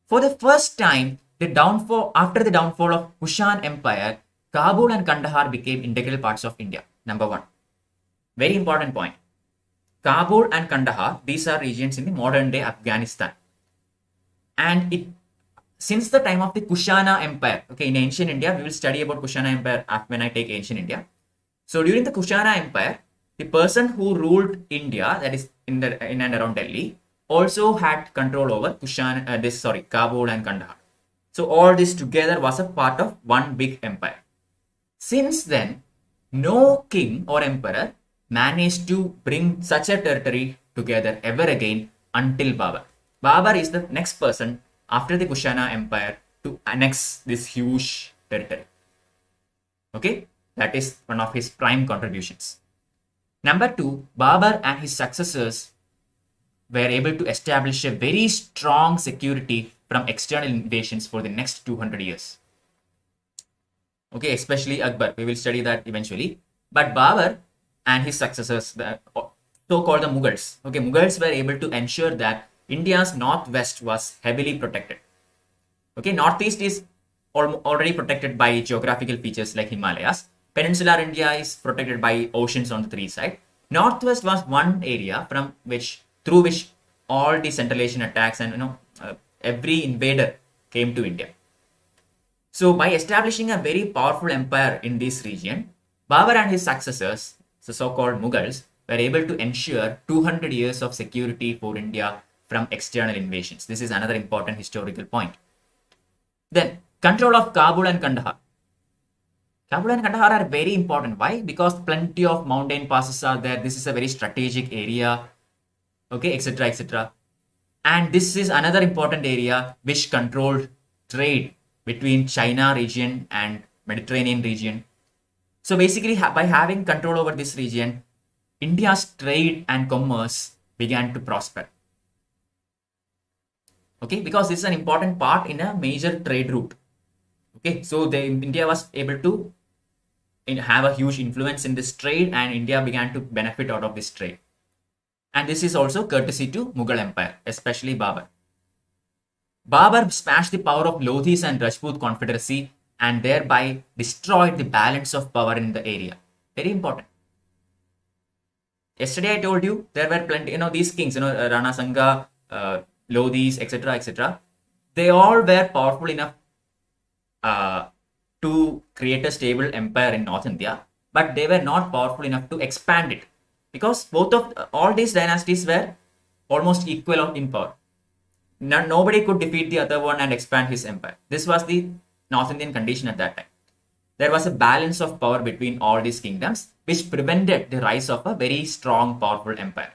For the first time, after the downfall of Kushan Empire, Kabul and Kandahar became integral parts of India. Number one. Very important point. Kabul and Kandahar, these are regions in the modern day Afghanistan. And since the time of the Kushana Empire, okay, in ancient India, we will study about Kushana Empire when I take ancient India. So during the Kushana Empire, the person who ruled India, that is in and around Delhi, also had control over Kabul and Kandahar. So all this together was a part of one big empire. Since then, no king or emperor managed to bring such a territory together ever again until Babar. Babar is the next person after the Kushana Empire to annex this huge territory. Okay, that is one of his prime contributions. Number two, Babar and his successors were able to establish a very strong security from external invasions for the next 200 years. Okay, especially Akbar. We will study that eventually. But Babar and his successors, the so-called the Mughals. Okay, Mughals were able to ensure that India's northwest was heavily protected. Okay, northeast is already protected by geographical features like Himalayas. Peninsular India is protected by oceans on the three sides. Northwest was one area through which all the Central Asian attacks and every invader came to India. So by establishing a very powerful empire in this region, Babar and his successors, the so-called Mughals, were able to ensure 200 years of security for India from external invasions. This is another important historical point. Then, control of Kabul and Kandahar. Kabul and Kandahar are very important. Why? Because plenty of mountain passes are there. This is a very strategic area. Okay, etc., etc. And this is another important area which controlled trade between China region and Mediterranean region. So basically, by having control over this region, India's trade and commerce began to prosper. Okay, because this is an important part in a major trade route. Okay, so India was able to have a huge influence in this trade, and India began to benefit out of this trade. And this is also courtesy to Mughal Empire, especially Babar. Babar smashed the power of Lodhis and Rajput confederacy and thereby destroyed the balance of power in the area. Very important. Yesterday I told you there were plenty, these kings, Rana Sanga, Lodhis, etc., etc. They all were powerful enough to create a stable empire in North India, but they were not powerful enough to expand it, because all these dynasties were almost equal in power. Nobody could defeat the other one and expand his empire. This was the North Indian condition at that time. There was a balance of power between all these kingdoms, which prevented the rise of a very strong, powerful empire.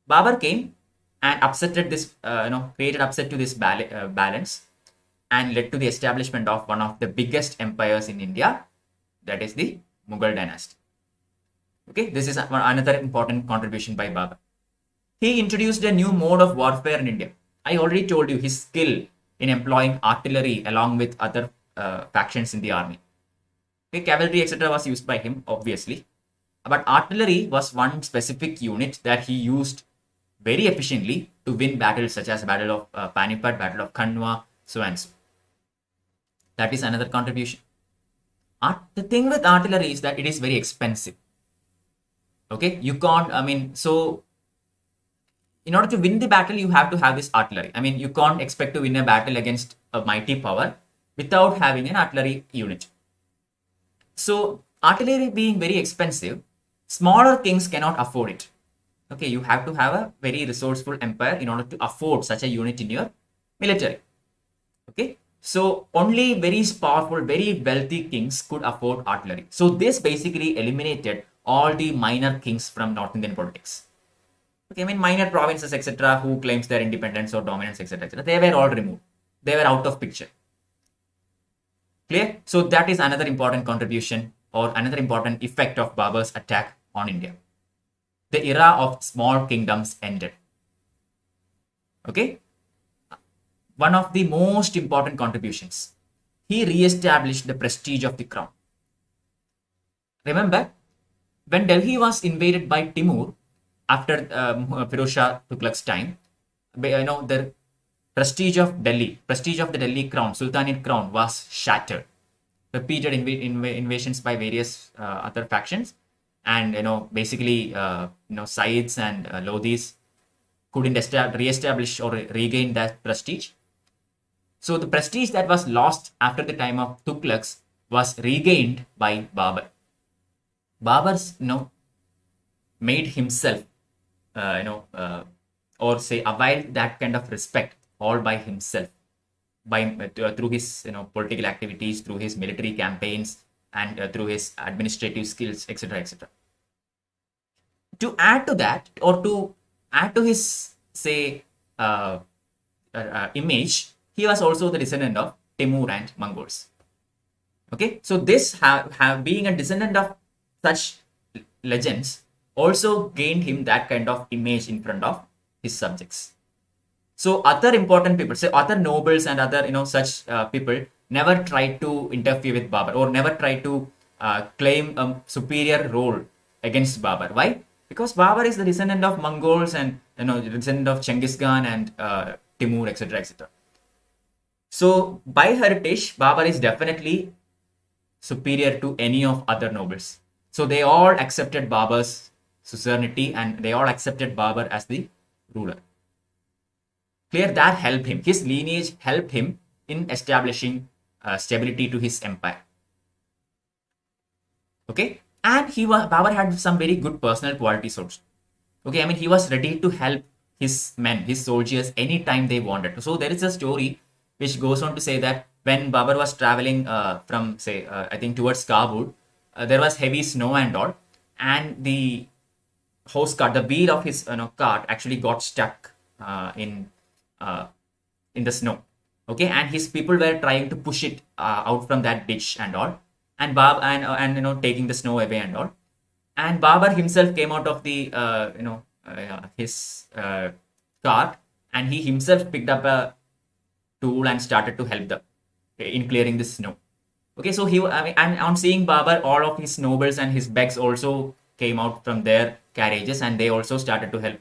Babar came and created upset to this balance, and led to the establishment of one of the biggest empires in India, that is the Mughal dynasty. Okay, this is another important contribution by Babar. He introduced a new mode of warfare in India. I already told you his skill in employing artillery along with other factions in the army. Okay, cavalry, etc. was used by him, obviously. But artillery was one specific unit that he used very efficiently to win battles such as Battle of Panipat, Battle of Kanwa, so and so. That is another contribution. The thing with artillery is that it is very expensive. Okay, you can't, so in order to win the battle, you have to have this artillery. You can't expect to win a battle against a mighty power without having an artillery unit. So artillery being very expensive, smaller kings cannot afford it. Okay, you have to have a very resourceful empire in order to afford such a unit in your military. Okay, so only very powerful, very wealthy kings could afford artillery. So this basically eliminated all the minor kings from North Indian politics. Okay, minor provinces, etc., who claims their independence or dominance, etc., etc., they were all removed. They were out of picture. Clear? So that is another important contribution or another important effect of Babar's attack on India. The era of small kingdoms ended. Okay? One of the most important contributions. He re-established the prestige of the crown. Remember, when Delhi was invaded by Timur after Firoz Shah Tughlaq's time, the prestige of the Delhi crown, Sultanate crown, was shattered. Repeated invasions by various other factions, and basically Saids and Lodhis couldn't re-establish or regain that prestige. So the prestige that was lost after the time of Tughlaqs was regained by Babar. Babar's made himself or say availed that kind of respect all by himself, through his political activities, through his military campaigns, and through his administrative skills, etc., etc. To add to that, or to add to his image, he was also the descendant of Timur and Mongols. Okay, so this being a descendant of such legends also gained him that kind of image in front of his subjects. So other important people, say other nobles and other such people, never tried to interfere with Babar or never tried to claim a superior role against Babar. Why? Because Babar is the descendant of Mongols and the descendant of Genghis Khan and Timur, etc., etc. So by heritage, Babar is definitely superior to any of other nobles. So they all accepted Babar's suzerainty and they all accepted Babar as the ruler. Clear? That helped him. His lineage helped him in establishing stability to his empire. Okay, and Babar had some very good personal qualities also. Okay, he was ready to help his men, his soldiers, anytime they wanted. So there is a story which goes on to say that when Babar was traveling from I think towards Kabul, there was heavy snow and all, and the horse cart, the wheel of his cart actually got stuck in the snow. Okay, and his people were trying to push it out from that ditch and all, and taking the snow away and all. And Babar himself came out of the his cart, and he himself picked up a tool and started to help them. in clearing the snow. Okay, so I mean, and on seeing Babar, all of his nobles and his beks also came out from their carriages, and they also started to help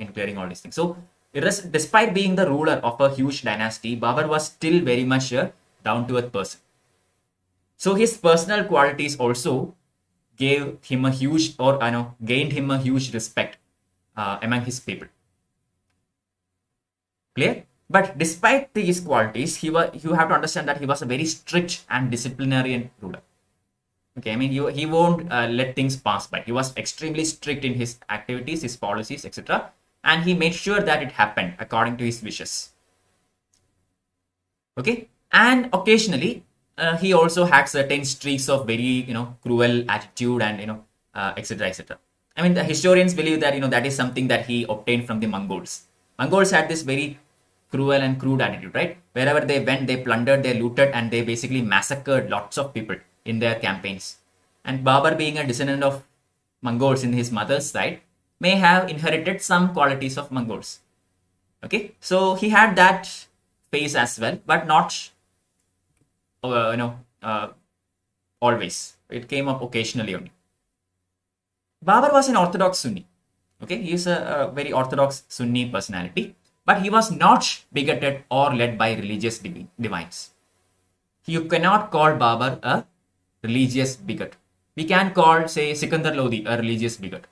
in clearing all these things. So, despite being the ruler of a huge dynasty, Babar was still very much a down-to-earth person. So, his personal qualities also gave him a huge, or gained him a huge respect among his people. Clear? But despite these qualities, you have to understand that he was a very strict and disciplinarian ruler. Okay, I mean, he won't let things pass by. He was extremely strict in his activities, his policies, etc. And he made sure that it happened according to his wishes. Okay, and occasionally he also had certain streaks of very cruel attitude and etc. etc. I mean, the historians believe that that is something that he obtained from the Mongols. Mongols had this very cruel and crude attitude, right? Wherever they went, they plundered, they looted, and they basically massacred lots of people in their campaigns. And Babar, being a descendant of Mongols in his mother's side, may have inherited some qualities of Mongols. Okay, so he had that phase as well, but not always. It came up occasionally only. Babar was an orthodox Sunni. Okay, he is a very orthodox Sunni personality, but he was not bigoted or led by religious divines. You cannot call Babar a religious bigot. We can call, say, Sikandar Lodi a religious bigot.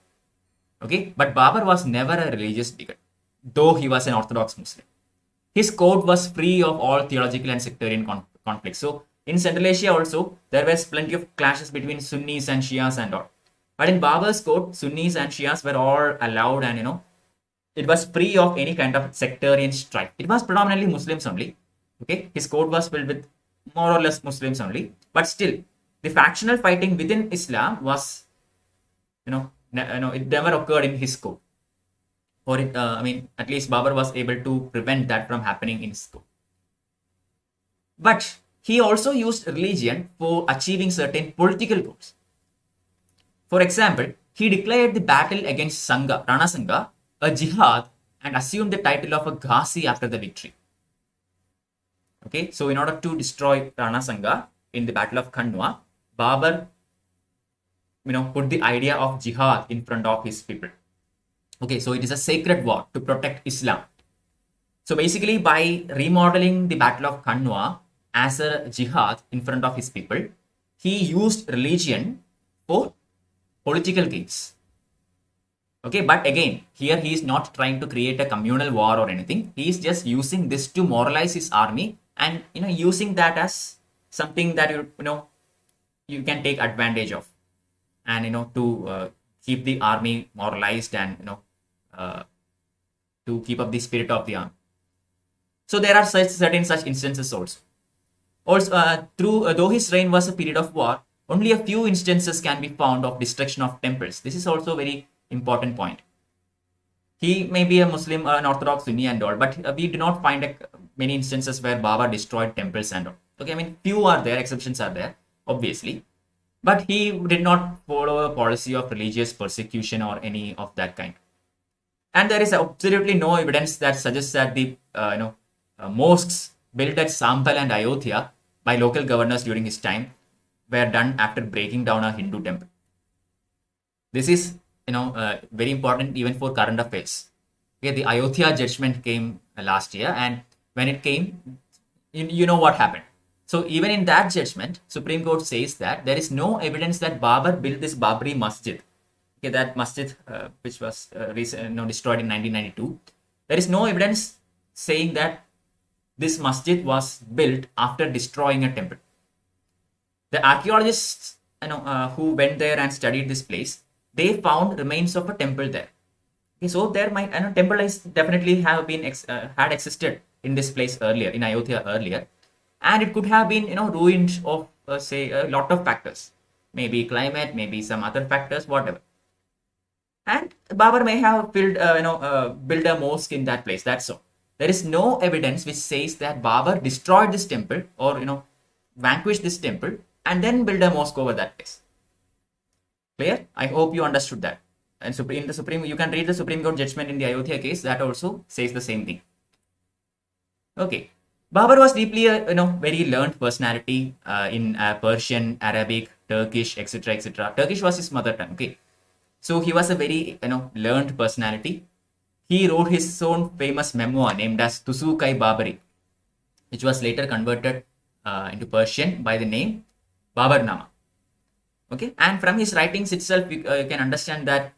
Okay, but Babar was never a religious bigot, though he was an orthodox Muslim. His court was free of all theological and sectarian conflicts. So, in Central Asia also, there was plenty of clashes between Sunnis and Shias and all. But in Babar's court, Sunnis and Shias were all allowed, and it was free of any kind of sectarian strife. It was predominantly Muslims only. Okay, his court was filled with more or less Muslims only. But still, the factional fighting within Islam was, it never occurred in his court. Or at least Babar was able to prevent that from happening in his court. But he also used religion for achieving certain political goals. For example, he declared the battle against Rana Sangha a jihad and assumed the title of a Ghazi after the victory. Okay, so in order to destroy Rana Sangha in the Battle of Kanwa, Babar, put the idea of jihad in front of his people. Okay, so it is a sacred war to protect Islam. So basically, by remodeling the Battle of Kanwa as a jihad in front of his people, he used religion for political gains. Okay, but again, here he is not trying to create a communal war or anything. He is just using this to moralize his army and using that as something that you can take advantage of, and to keep the army moralized and to keep up the spirit of the army. So there are certain such instances also. Also, though his reign was a period of war, only a few instances can be found of destruction of temples. This is also a very important point. He may be a Muslim or an Orthodox Sunni and all, but we do not find many instances where Babar destroyed temples and all. Okay, I mean, few are there, exceptions are there, obviously. But he did not follow a policy of religious persecution or any of that kind. And there is absolutely no evidence that suggests that the mosques built at Sambhal and Ayodhya by local governors during his time were done after breaking down a Hindu temple. This is very important even for current affairs. Okay, the Ayodhya judgment came last year, and when it came, you know what happened. So even in that judgment, Supreme Court says that there is no evidence that Babar built this Babri Masjid. Okay, that masjid which was destroyed in 1992. There is no evidence saying that this masjid was built after destroying a temple. The archaeologists who went there and studied this place, they found remains of a temple there. Okay, so there might temple is definitely have been had existed in this place earlier, in Ayodhya earlier, and it could have been ruined of say a lot of factors, maybe climate, maybe some other factors, whatever. And Babar may have built a mosque in that place. That's all. There is no evidence which says that Babar destroyed this temple or vanquished this temple and then build a mosque over that place. Clear? I hope you understood that. And in the Supreme, you can read the Supreme Court judgment in the Ayodhya case that also says the same thing. Okay. Babar was deeply a very learned personality in Persian, Arabic, Turkish, etc., etc. Turkish was his mother tongue. Okay, so he was a very learned personality. He wrote his own famous memoir named as Tusukai Babari, which was later converted into Persian by the name Babarnama. Okay, and from his writings itself, you can understand that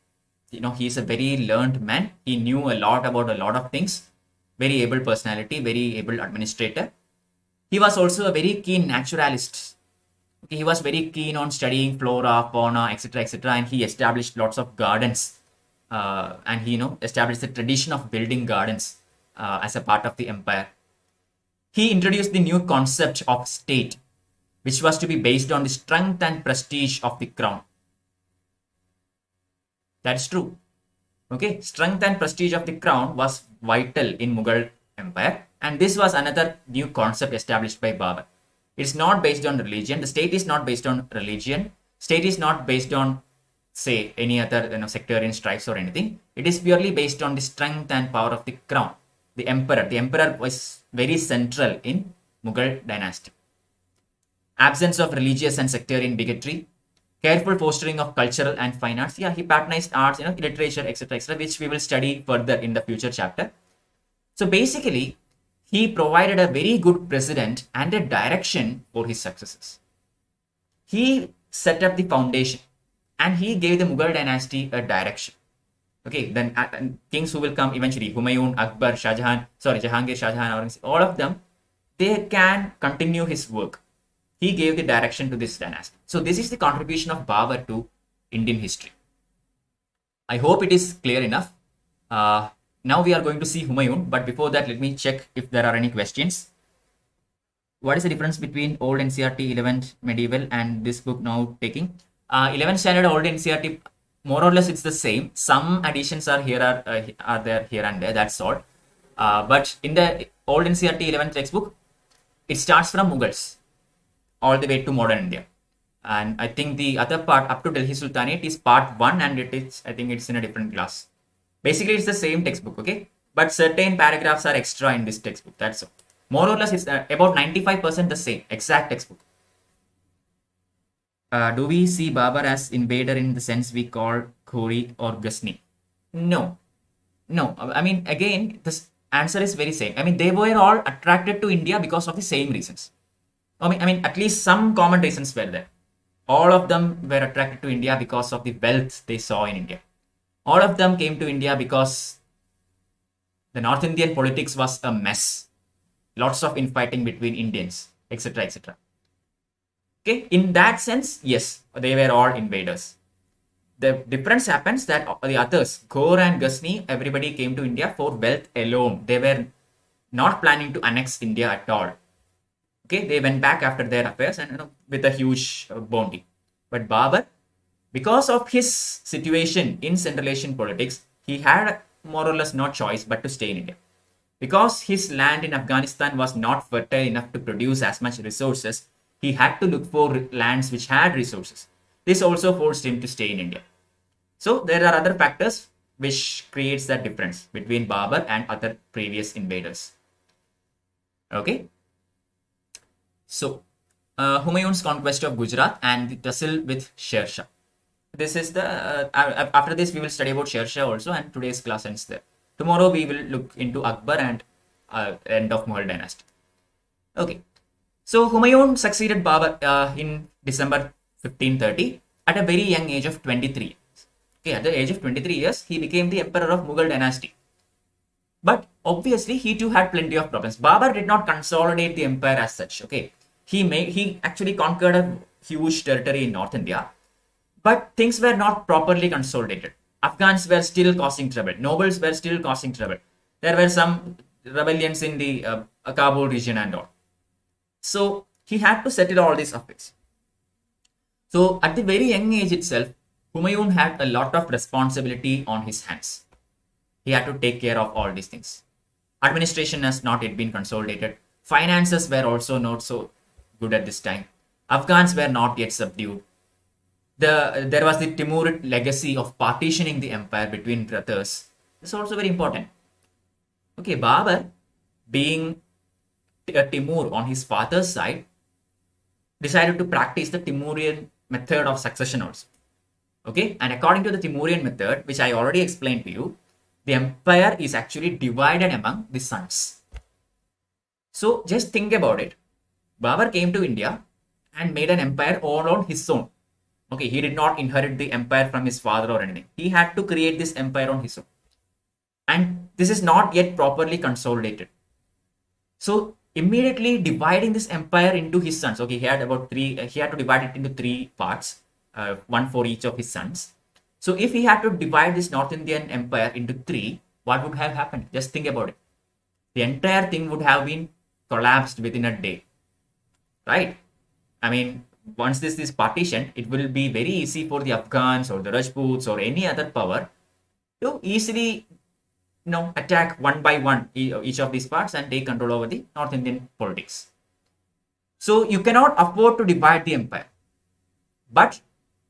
he is a very learned man. He knew a lot about a lot of things. Very able personality, very able administrator. He was also a very keen naturalist. Okay, he was very keen on studying flora, fauna, etc., etc., and he established lots of gardens. And he established the tradition of building gardens as a part of the empire. He introduced the new concept of state, which was to be based on the strength and prestige of the crown. That's true. Okay, strength and prestige of the crown was vital in Mughal Empire, and this was another new concept established by Babur. It's not based on religion. The state is not based on religion. State is not based on, say, any other sectarian strifes or anything. It is purely based on the strength and power of the crown. The emperor. The emperor was very central in Mughal dynasty. Absence of religious and sectarian bigotry, careful fostering of cultural and fine arts. Yeah, he patronized arts, literature, etc., etc., which we will study further in the future chapter. So basically, he provided a very good precedent and a direction for his successors. He set up the foundation and he gave the Mughal dynasty a direction. Okay, then kings who will come eventually, Humayun, Akbar, Jahangir, Shah Jahan, all of them, they can continue his work. He gave the direction to this dynasty. So this is the contribution of Babur to Indian history. I hope it is clear enough. Now we are going to see Humayun, but before that, let me check if there are any questions. What is the difference between old NCERT 11th medieval and this book now taking? 11th standard old NCERT, more or less it's the same. Some additions are there here and there, that's all. But in the old NCERT 11th textbook, it starts from Mughals all the way to modern India. And I think the other part up to Delhi Sultanate is part 1, and I think it's in a different class. Basically, it's the same textbook, okay? But certain paragraphs are extra in this textbook, that's all. More or less, it's about 95% the same, exact textbook. Do we see Babar as invader in the sense we call Ghori or Ghazni? No. I mean, again, this answer is very same. I mean, they were all attracted to India because of the same reasons. I mean, at least some common reasons were there. All of them were attracted to India because of the wealth they saw in India. All of them came to India because the North Indian politics was a mess. Lots of infighting between Indians, etc., etc. Okay, in that sense, yes, they were all invaders. The difference happens that the others, Ghor and Ghazni, everybody came to India for wealth alone. They were not planning to annex India at all. Okay, they went back after their affairs and with a huge bounty. But Babur, because of his situation in Central Asian politics, he had more or less no choice but to stay in India. Because his land in Afghanistan was not fertile enough to produce as much resources, he had to look for lands which had resources. This also forced him to stay in India. So there are other factors which creates that difference between Babur and other previous invaders. Okay. So, Humayun's conquest of Gujarat and the tussle with Sher Shah. This is the, after this we will study about Sher Shah also, and today's class ends there. Tomorrow we will look into Akbar and end of Mughal dynasty. Okay. So, Humayun succeeded Babur in December 1530 at a very young age of 23 years. Okay, at the age of 23 years, he became the emperor of Mughal dynasty. But obviously, he too had plenty of problems. Babur did not consolidate the empire as such. Okay, he actually conquered a huge territory in North India, but things were not properly consolidated. Afghans were still causing trouble. Nobles were still causing trouble. There were some rebellions in the Kabul region and all. So he had to settle all these affairs. So at the very young age itself, Humayun had a lot of responsibility on his hands. He had to take care of all these things. Administration has not yet been consolidated. Finances were also not so good at this time. Afghans were not yet subdued. There was the Timurid legacy of partitioning the empire between brothers. This is also very important. Okay, Babur, being Timur on his father's side decided to practice the Timurian method of succession also. Okay, and according to the Timurian method, which I already explained to you, the empire is actually divided among the sons. So just think about it. Babar came to India and made an empire all on his own. Okay, he did not inherit the empire from his father or anything. He had to create this empire on his own. And this is not yet properly consolidated. So immediately dividing this empire into his sons. Okay, he had about he had to divide it into 3 parts, one for each of his sons. So if he had to divide this North Indian empire into 3, what would have happened? Just think about it. The entire thing would have been collapsed within a day, right? I mean, once this is partitioned, it will be very easy for the Afghans or the Rajputs or any other power to easily attack one by one each of these parts and take control over the North Indian politics. So you cannot afford to divide the empire. But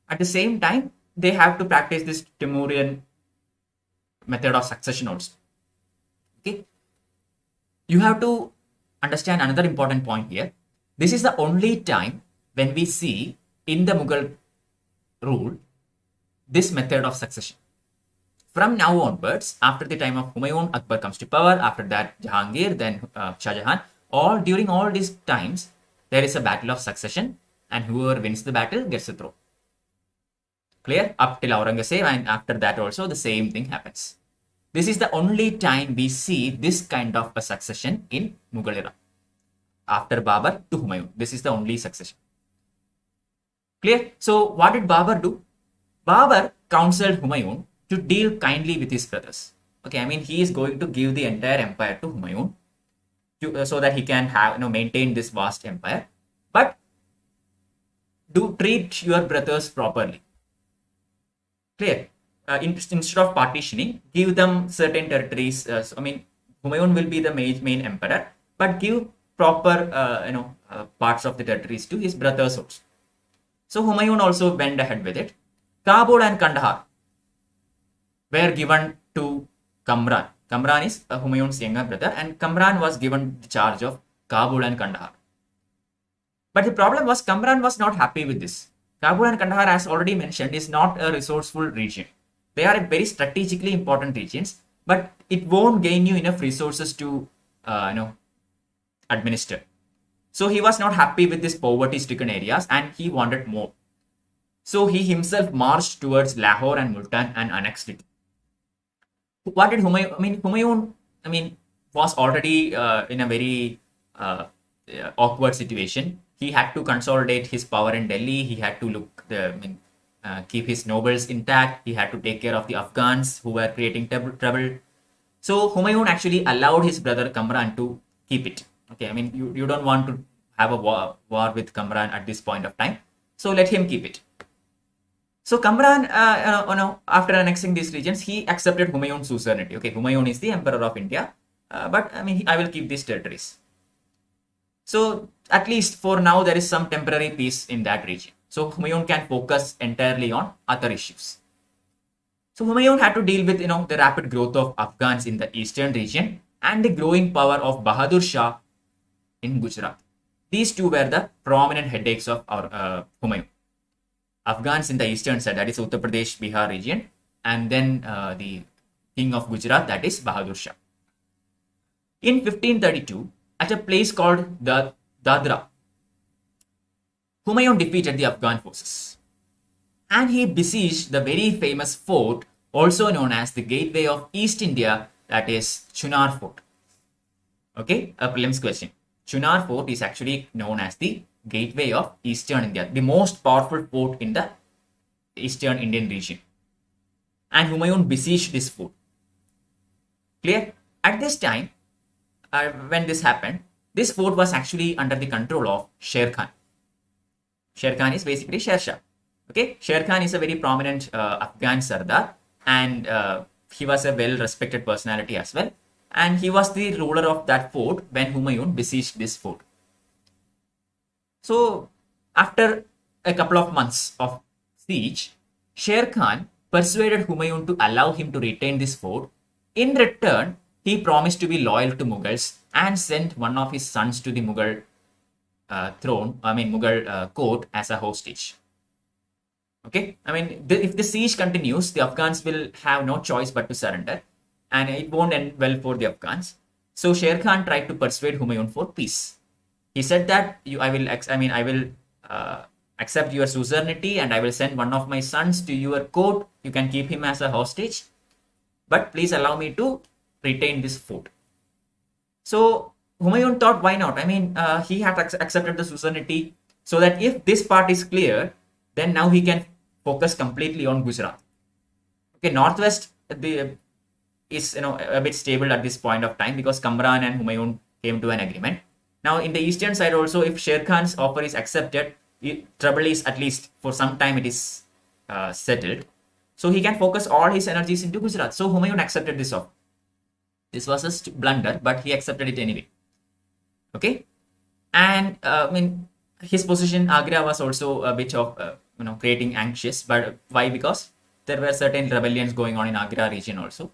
at the same time, they have to practice this Timurian method of succession also. Okay. You have to understand another important point here. This is the only time when we see in the Mughal rule this method of succession. From now onwards, after the time of Humayun, Akbar comes to power. After that, Jahangir, then Shah Jahan. During all these times, there is a battle of succession, and whoever wins the battle gets the throne. Clear? Up till Aurangzeb, and after that also the same thing happens. This is the only time we see this kind of a succession in Mughal era. After Babar to Humayun, this is the only succession. Clear? So what did Babar do? Babar counseled Humayun to deal kindly with his brothers. Okay, I mean, he is going to give the entire empire to Humayun so that he can have maintain this vast empire. But do treat your brothers properly. Clear? Instead of partitioning, give them certain territories. I mean, Humayun will be the main emperor, but give proper parts of the territories to his brothers also. So Humayun also went ahead with it. Kabul and Kandahar were given to Kamran. Kamran is Humayun's younger brother, and Kamran was given the charge of Kabul and Kandahar. But the problem was Kamran was not happy with this. Kabul and Kandahar, as already mentioned, is not a resourceful region. They are very strategically important regions, but it won't gain you enough resources to administer. So he was not happy with these poverty-stricken areas, and he wanted more. So he himself marched towards Lahore and Multan and annexed it. What did Humayun? Humayun was already in a very awkward situation. He had to consolidate his power in Delhi. He had to keep his nobles intact. He had to take care of the Afghans who were creating trouble. So Humayun actually allowed his brother Kamran to keep it. Okay, I mean, you don't want to have a war with Kamran at this point of time. So let him keep it. So Kamran, after annexing these regions, he accepted Humayun's suzerainty. Okay, Humayun is the emperor of India, but I will keep these territories. So at least for now, there is some temporary peace in that region. So Humayun can focus entirely on other issues. So Humayun had to deal with the rapid growth of Afghans in the eastern region and the growing power of Bahadur Shah in Gujarat. These two were the prominent headaches of our Humayun. Afghans in the eastern side, that is Uttar Pradesh, Bihar region, and then the king of Gujarat, that is Bahadur Shah. In 1532, at a place called the Dadra, Humayun defeated the Afghan forces, and he besieged the very famous fort, also known as the Gateway of East India, that is Chunar Fort. Okay, a prelims question. Chunar Fort is actually known as the Gateway of Eastern India, the most powerful fort in the Eastern Indian region. And Humayun besieged this fort. Clear? At this time, when this happened, this fort was actually under the control of Sher Khan. Sher Khan is basically Sher Shah. Okay, Sher Khan is a very prominent Afghan Sardar, and he was a well-respected personality as well. And he was the ruler of that fort when Humayun besieged this fort. So, after a couple of months of siege, Sher Khan persuaded Humayun to allow him to retain this fort. In return, he promised to be loyal to Mughals and sent one of his sons to the Mughal Mughal court as a hostage. Okay, if the siege continues, the Afghans will have no choice but to surrender, and it won't end well for the Afghans. So Sher Khan tried to persuade Humayun for peace. He said that I will accept your suzerainty, and I will send one of my sons to your court. You can keep him as a hostage, but please allow me to retain this fort. So Humayun thought, why not? He had accepted the suzerainty, so that if this part is clear, then now he can focus completely on Gujarat. Okay, northwest is a bit stable at this point of time because Kamran and Humayun came to an agreement. Now in the eastern side also, if Sher Khan's offer is accepted, trouble is, at least for some time, it is settled. So he can focus all his energies into Gujarat. So Humayun accepted this offer. This was a blunder, but he accepted it anyway. Okay, and his position Agra was also a bit of creating anxious. But why? Because there were certain rebellions going on in Agra region also.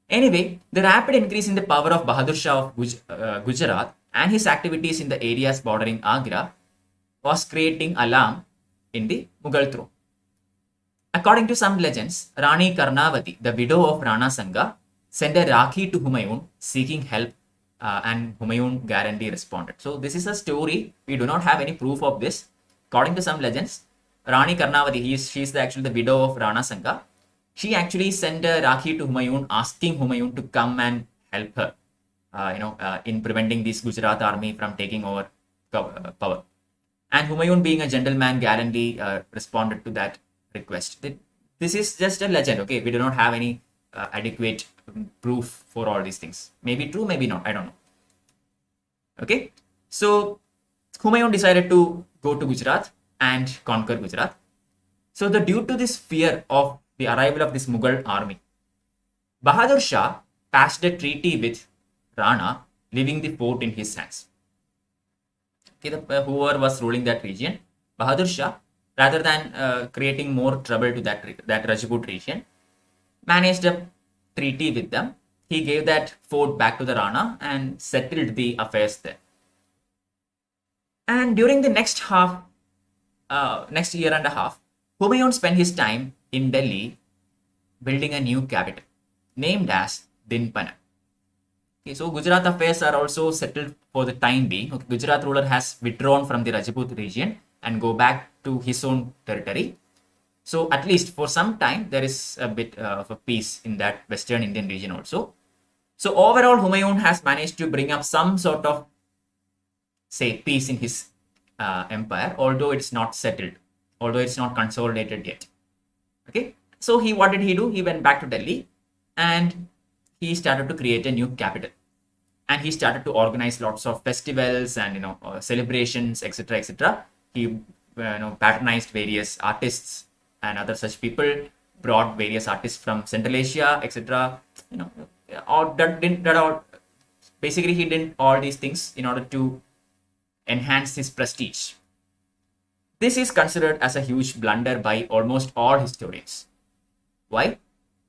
Anyway, the rapid increase in the power of Bahadur Shah of Gujarat and his activities in the areas bordering Agra was creating alarm in the Mughal throne. According to some legends, Rani Karnavati, the widow of Rana Sanga, sent a Rakhi to Humayun seeking help, and Humayun guarantee responded. So this is a story. We do not have any proof of this. According to some legends, Rani Karnavati, she is actually the widow of Rana Sanga. She actually sent a Rakhi to Humayun asking Humayun to come and help her, in preventing this Gujarat army from taking over power. And Humayun, being a gentleman, gallantly responded to that request. This is just a legend. Okay, we do not have any adequate proof for all these things. Maybe true, maybe not. I don't know. Okay, so Humayun decided to go to Gujarat and conquer Gujarat. So due to this fear of the arrival of this Mughal army, Bahadur Shah passed a treaty with Rana, leaving the fort in his hands. Okay, whoever was ruling that region, Bahadur Shah, rather than creating more trouble to that Rajput region, managed a treaty with them. He gave that fort back to the Rana and settled the affairs there. And during the next year and a half, Humayun spent his time in Delhi building a new capital named as Dinpana. Okay, so Gujarat affairs are also settled for the time being. Okay, Gujarat ruler has withdrawn from the Rajput region and go back to his own territory. So at least for some time, there is a bit of a peace in that Western Indian region also. So overall, Humayun has managed to bring up some sort of, say, peace in his empire, although it's not settled, although it's not consolidated yet. Okay, so what did he do? He went back to Delhi and he started to create a new capital. And he started to organize lots of festivals and celebrations, etc., etc. He patronized various artists and other such people, brought various artists from Central Asia, etc. Basically, he did all these things in order to enhance his prestige. This is considered as a huge blunder by almost all historians. Why?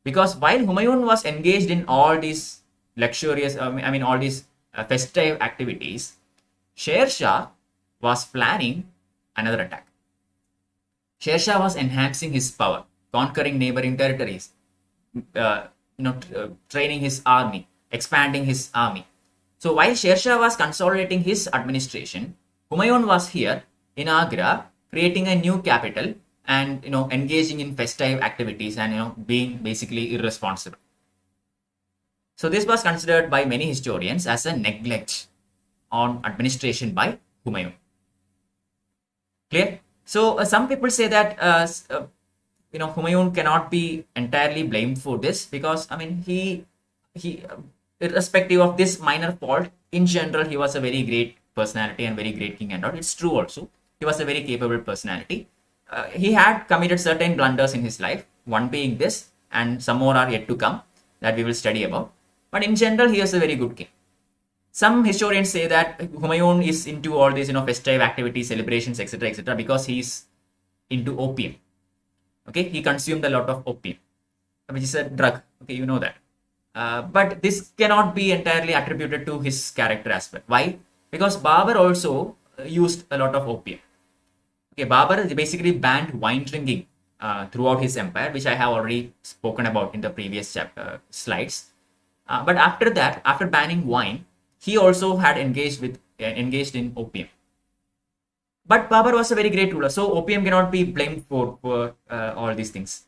Because while Humayun was engaged in all these luxurious, all these festive activities, Sher Shah was planning another attack. Sher Shah was enhancing his power, conquering neighboring territories, training his army, expanding his army. So while Sher Shah was consolidating his administration, Humayun was here in Agra creating a new capital and engaging in festive activities and being basically irresponsible. So this was considered by many historians as a neglect on administration by Humayun. Clear? So some people say that Humayun cannot be entirely blamed for this because he irrespective of this minor fault, in general he was a very great personality and very great king and all. It's true also. He was a very capable personality. He had committed certain blunders in his life, one being this, and some more are yet to come that we will study about. But in general, he was a very good king. Some historians say that Humayun is into all these, festive activities, celebrations, etc., etc., because he's into opium. Okay, he consumed a lot of opium, which is a drug. Okay, you know that. But this cannot be entirely attributed to his character as well. Why? Because Babar also used a lot of opium. Okay, Babar basically banned wine drinking throughout his empire, which I have already spoken about in the previous slides. But after that, after banning wine, he also had engaged in opium. But Babar was a very great ruler, so opium cannot be blamed for all these things.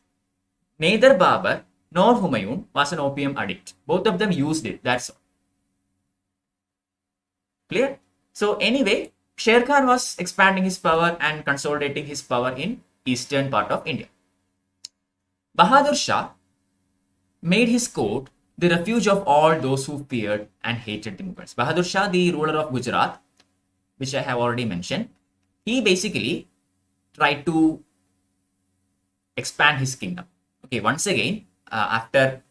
Neither Babar nor Humayun was an opium addict. Both of them used it. That's all. Clear? So anyway, Sher Khan was expanding his power and consolidating his power in eastern part of India. Bahadur Shah made his court the refuge of all those who feared and hated the Mughals. Bahadur Shah, the ruler of Gujarat, which I have already mentioned, he basically tried to expand his kingdom. Okay, once again, after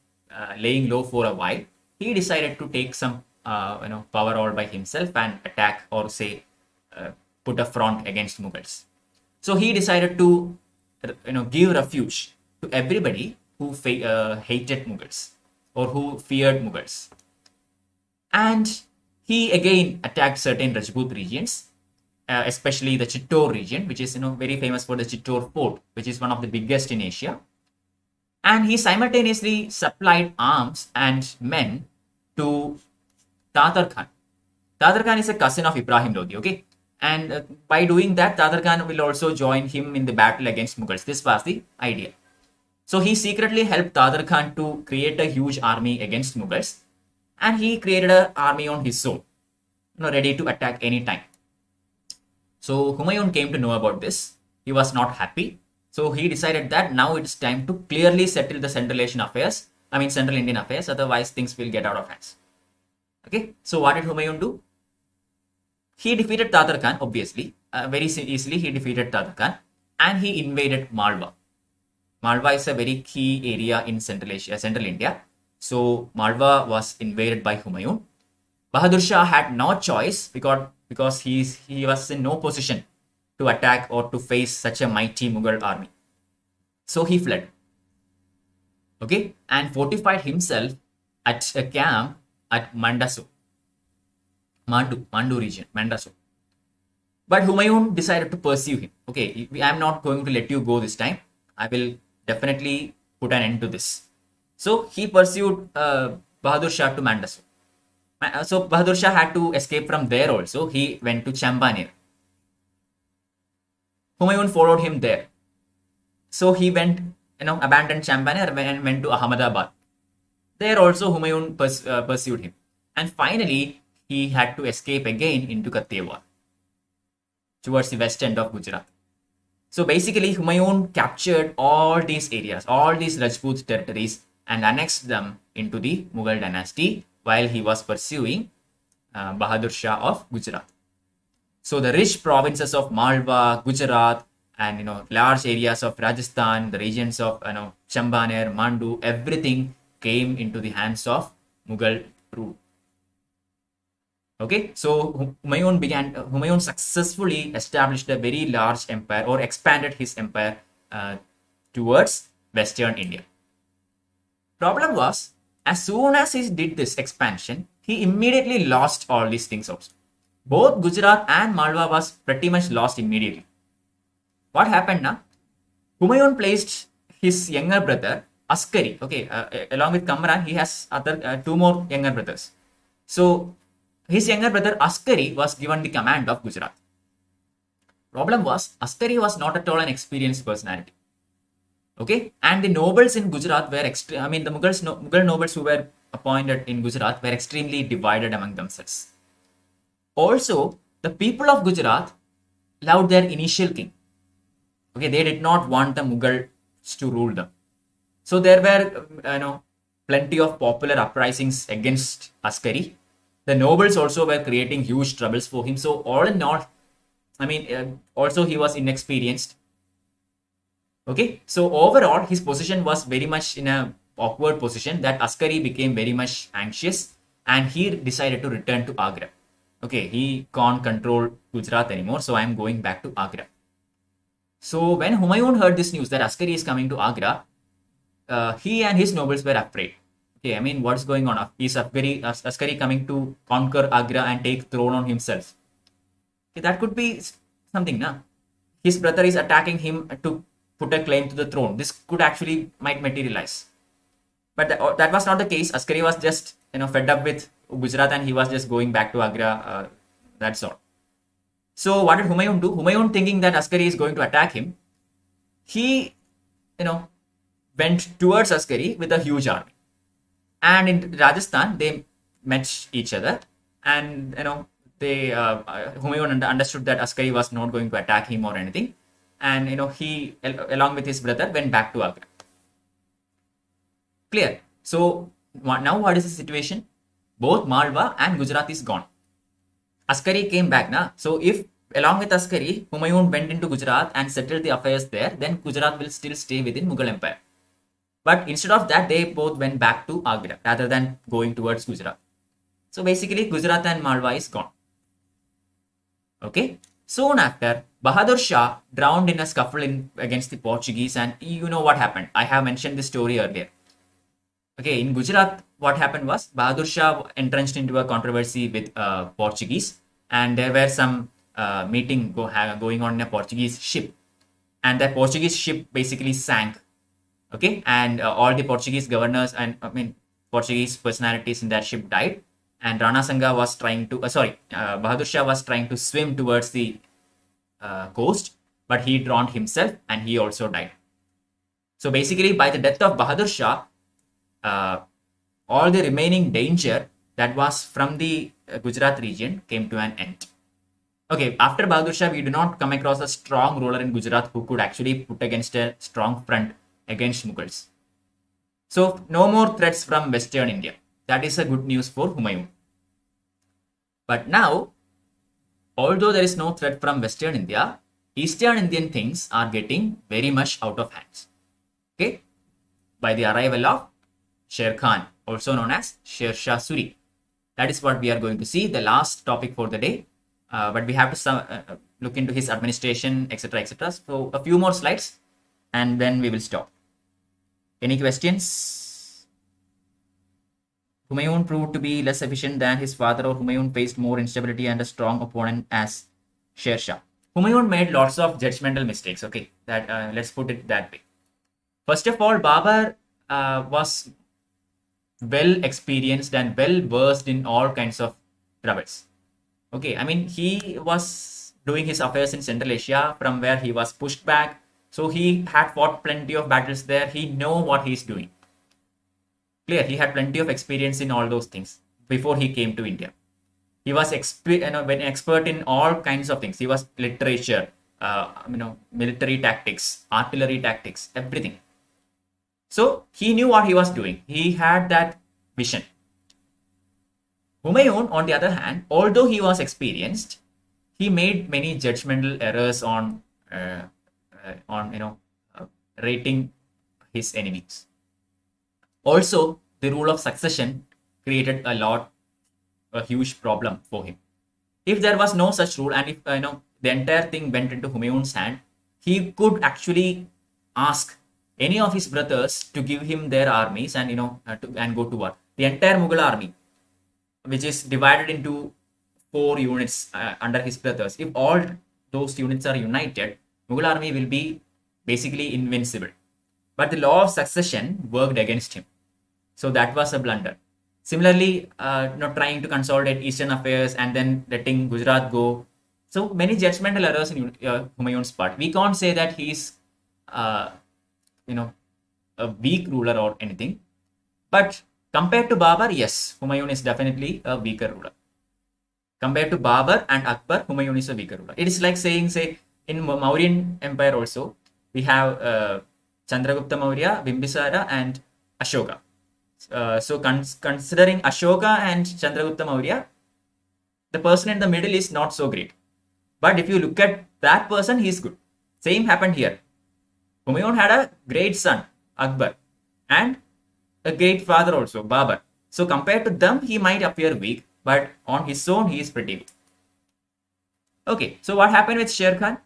laying low for a while, he decided to take some power all by himself and attack, or say put a front against Mughals. So he decided to give refuge to everybody who hated Mughals or who feared Mughals. And he again attacked certain Rajput regions, especially the Chittor region, which is very famous for the Chittor fort, which is one of the biggest in Asia. And he simultaneously supplied arms and men to Tatar Khan. Tatar Khan is a cousin of Ibrahim Lodi, okay? And by doing that, Tatar Khan will also join him in the battle against Mughals. This was the idea. So he secretly helped Tatar Khan to create a huge army against Mughals, and he created an army on his own, ready to attack any time. So Humayun came to know about this. He was not happy. So he decided that now it's time to clearly settle the Central Indian affairs, otherwise things will get out of hands. Okay, so what did Humayun do? He defeated Tatar Khan, obviously. Very easily he defeated Tatar Khan, and he invaded Malwa. Malwa is a very key area in Central India. So Malwa was invaded by Humayun. Bahadur Shah had no choice because he was in no position to attack or to face such a mighty Mughal army. So he fled. Okay, and fortified himself at a camp at Mandu region, Mandaso. But Humayun decided to pursue him. Okay, I am not going to let you go this time. I will definitely put an end to this. So he pursued Bahadur Shah to Mandaso. So Bahadur Shah had to escape from there also. He went to Champanir. Humayun followed him there. So he went, abandoned Champanir and went to Ahmedabad. There also Humayun pursued him. And finally, he had to escape again into Kathiawar, towards the west end of Gujarat. So basically, Humayun captured all these areas, all these Rajput territories, and annexed them into the Mughal dynasty while he was pursuing Bahadur Shah of Gujarat. So the rich provinces of Malwa, Gujarat, and large areas of Rajasthan, the regions of Champanir, Mandu, everything came into the hands of Mughal rule. Okay, so Humayun successfully established a very large empire, or expanded his empire towards Western India. Problem was, as soon as he did this expansion, he immediately lost all these things also. Both Gujarat and Malwa was pretty much lost immediately. What happened now? Humayun placed his younger brother, Askari, along with Kamran, he has other two more younger brothers. So his younger brother Askari was given the command of Gujarat. Problem was, Askari was not at all an experienced personality. Okay, and the nobles in Gujarat were the Mughal nobles who were appointed in Gujarat were extremely divided among themselves. Also, the people of Gujarat loved their initial king. Okay, they did not want the Mughals to rule them. So there were plenty of popular uprisings against Askari. The nobles also were creating huge troubles for him. So all in all, also he was inexperienced. Okay, so overall his position was very much in a awkward position that Askari became very much anxious, and he decided to return to Agra. Okay, he can't control Gujarat anymore, so I am going back to Agra. So when Humayun heard this news that Askari is coming to Agra, he and his nobles were afraid. Okay, I mean, what's going on? Is Askari coming to conquer Agra and take throne on himself? Okay, that could be something, na? His brother is attacking him to put a claim to the throne. This could actually might materialize. But that was not the case. Askari was just fed up with Gujarat and he was just going back to Agra. That's all. So what did Humayun do? Humayun, thinking that Askari is going to attack him, he went towards Askari with a huge army. And in Rajasthan, they met each other, and they Humayun understood that Askari was not going to attack him or anything, and he along with his brother went back to Agra. Clear. So now what is the situation? Both Malwa and Gujarat is gone. Askari came back, na? So if along with Askari, Humayun went into Gujarat and settled the affairs there, then Gujarat will still stay within Mughal Empire. But instead of that, they both went back to Agra rather than going towards Gujarat. So basically, Gujarat and Malwa is gone. Okay. Soon after, Bahadur Shah drowned in a scuffle against the Portuguese, and you know what happened. I have mentioned this story earlier. Okay, in Gujarat, what happened was Bahadur Shah entrenched into a controversy with Portuguese, and there were some meeting going on in a Portuguese ship, and that Portuguese ship basically sank. Okay, and all the Portuguese governors and Portuguese personalities in that ship died, and Rana Sanga was trying to Bahadur Shah was trying to swim towards the coast, but he drowned himself and he also died. So basically, by the death of Bahadur Shah, all the remaining danger that was from the Gujarat region came to an end. Okay, after Bahadur Shah, we do not come across a strong ruler in Gujarat who could actually put against a strong front against Mughals. So no more threats from Western India. That is a good news for Humayun. But now, although there is no threat from Western India, Eastern Indian things are getting very much out of hands. Okay, by the arrival of Sher Khan, also known as Sher Shah Suri. That is what we are going to see, the last topic for the day. But we have to look into his administration, etc., etc. So a few more slides, and then we will stop. Any questions? Humayun proved to be less efficient than his father, or Humayun faced more instability and a strong opponent as Sher Shah. Humayun made lots of judgmental mistakes. Okay, that let's put it that way. First of all, Babar was well experienced and well versed in all kinds of troubles. Okay, I mean, he was doing his affairs in Central Asia from where he was pushed back. So he had fought plenty of battles there. He know what he's doing. Clear, he had plenty of experience in all those things before he came to India. He was an expert in all kinds of things. He was literature, military tactics, artillery tactics, everything. So he knew what he was doing. He had that vision. Humayun, on the other hand, although he was experienced, he made many judgmental errors on rating his enemies. Also, the rule of succession created a huge problem for him. If there was no such rule, and if the entire thing went into Humayun's hand, he could actually ask any of his brothers to give him their armies and and go to war. The entire Mughal army, which is divided into 4 units under his brothers, if all those units are united, Mughal army will be basically invincible. But the law of succession worked against him. So that was a blunder. Similarly, trying to consolidate Eastern affairs and then letting Gujarat go. So many judgmental errors in Humayun's part. We can't say that he's a weak ruler or anything. But compared to Babar, yes, Humayun is definitely a weaker ruler. Compared to Babar and Akbar, Humayun is a weaker ruler. It is like saying, in Mauryan Empire also, we have Chandragupta Maurya, Bimbisara, and Ashoka. So considering Ashoka and Chandragupta Maurya, the person in the middle is not so great. But if you look at that person, he is good. Same happened here. Humayun had a great son, Akbar, and a great father also, Babar. So compared to them, he might appear weak, but on his own, he is pretty weak. Okay, so what happened with Sher Khan?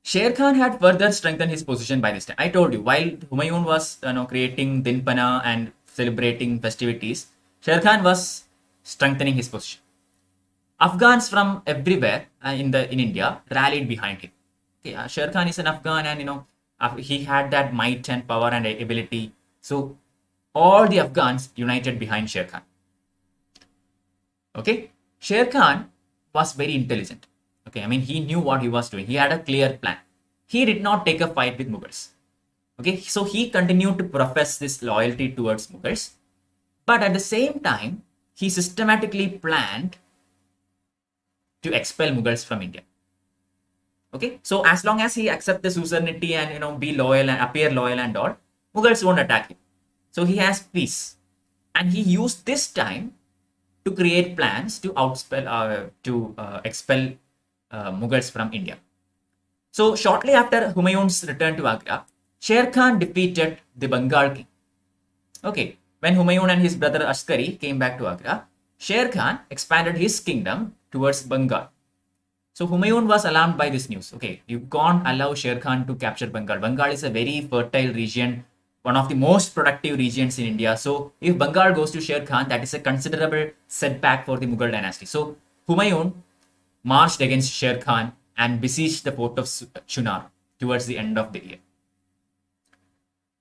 Sher Khan had further strengthened his position by this time. I told you, while Humayun was creating Dinpana and celebrating festivities, Sher Khan was strengthening his position. Afghans from everywhere in India rallied behind him. Okay, Sher Khan is an Afghan, and he had that might and power and ability. So all the Afghans united behind Sher Khan. Okay, Sher Khan was very intelligent. Okay, I mean, he knew what he was doing. He had a clear plan. He did not take a fight with Mughals. Okay, so he continued to profess this loyalty towards Mughals, but at the same time, he systematically planned to expel Mughals from India. Okay, so as long as he accepts the suzerainty and be loyal and appear loyal and all, Mughals won't attack him. So he has peace, and he used this time to create plans to expel Mughals from India. So shortly after Humayun's return to Agra, Sher Khan defeated the Bengal king. Okay, when Humayun and his brother Askari came back to Agra, Sher Khan expanded his kingdom towards Bengal. So Humayun was alarmed by this news. Okay, you can't allow Sher Khan to capture Bengal. Bengal is a very fertile region, one of the most productive regions in India. So if Bengal goes to Sher Khan, that is a considerable setback for the Mughal dynasty. So Humayun marched against Sher Khan and besieged the fort of Chunar towards the end of the year.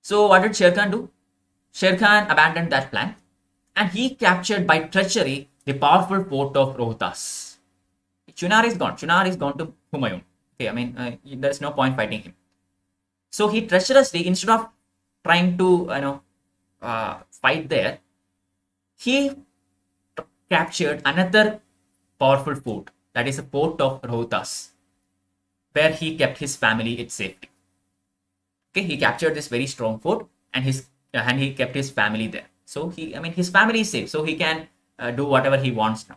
So what did Sher Khan do? Sher Khan abandoned that plan and he captured by treachery the powerful fort of Rohtas. Chunar is gone. Chunar is gone to Humayun. Okay, I mean, there is no point fighting him. So he treacherously, instead of trying to fight there, he captured another powerful fort, that is a fort of Rohtas, where he kept his family in safety. Okay, he captured this very strong fort and he kept his family there. So his family is safe, so he can do whatever he wants now.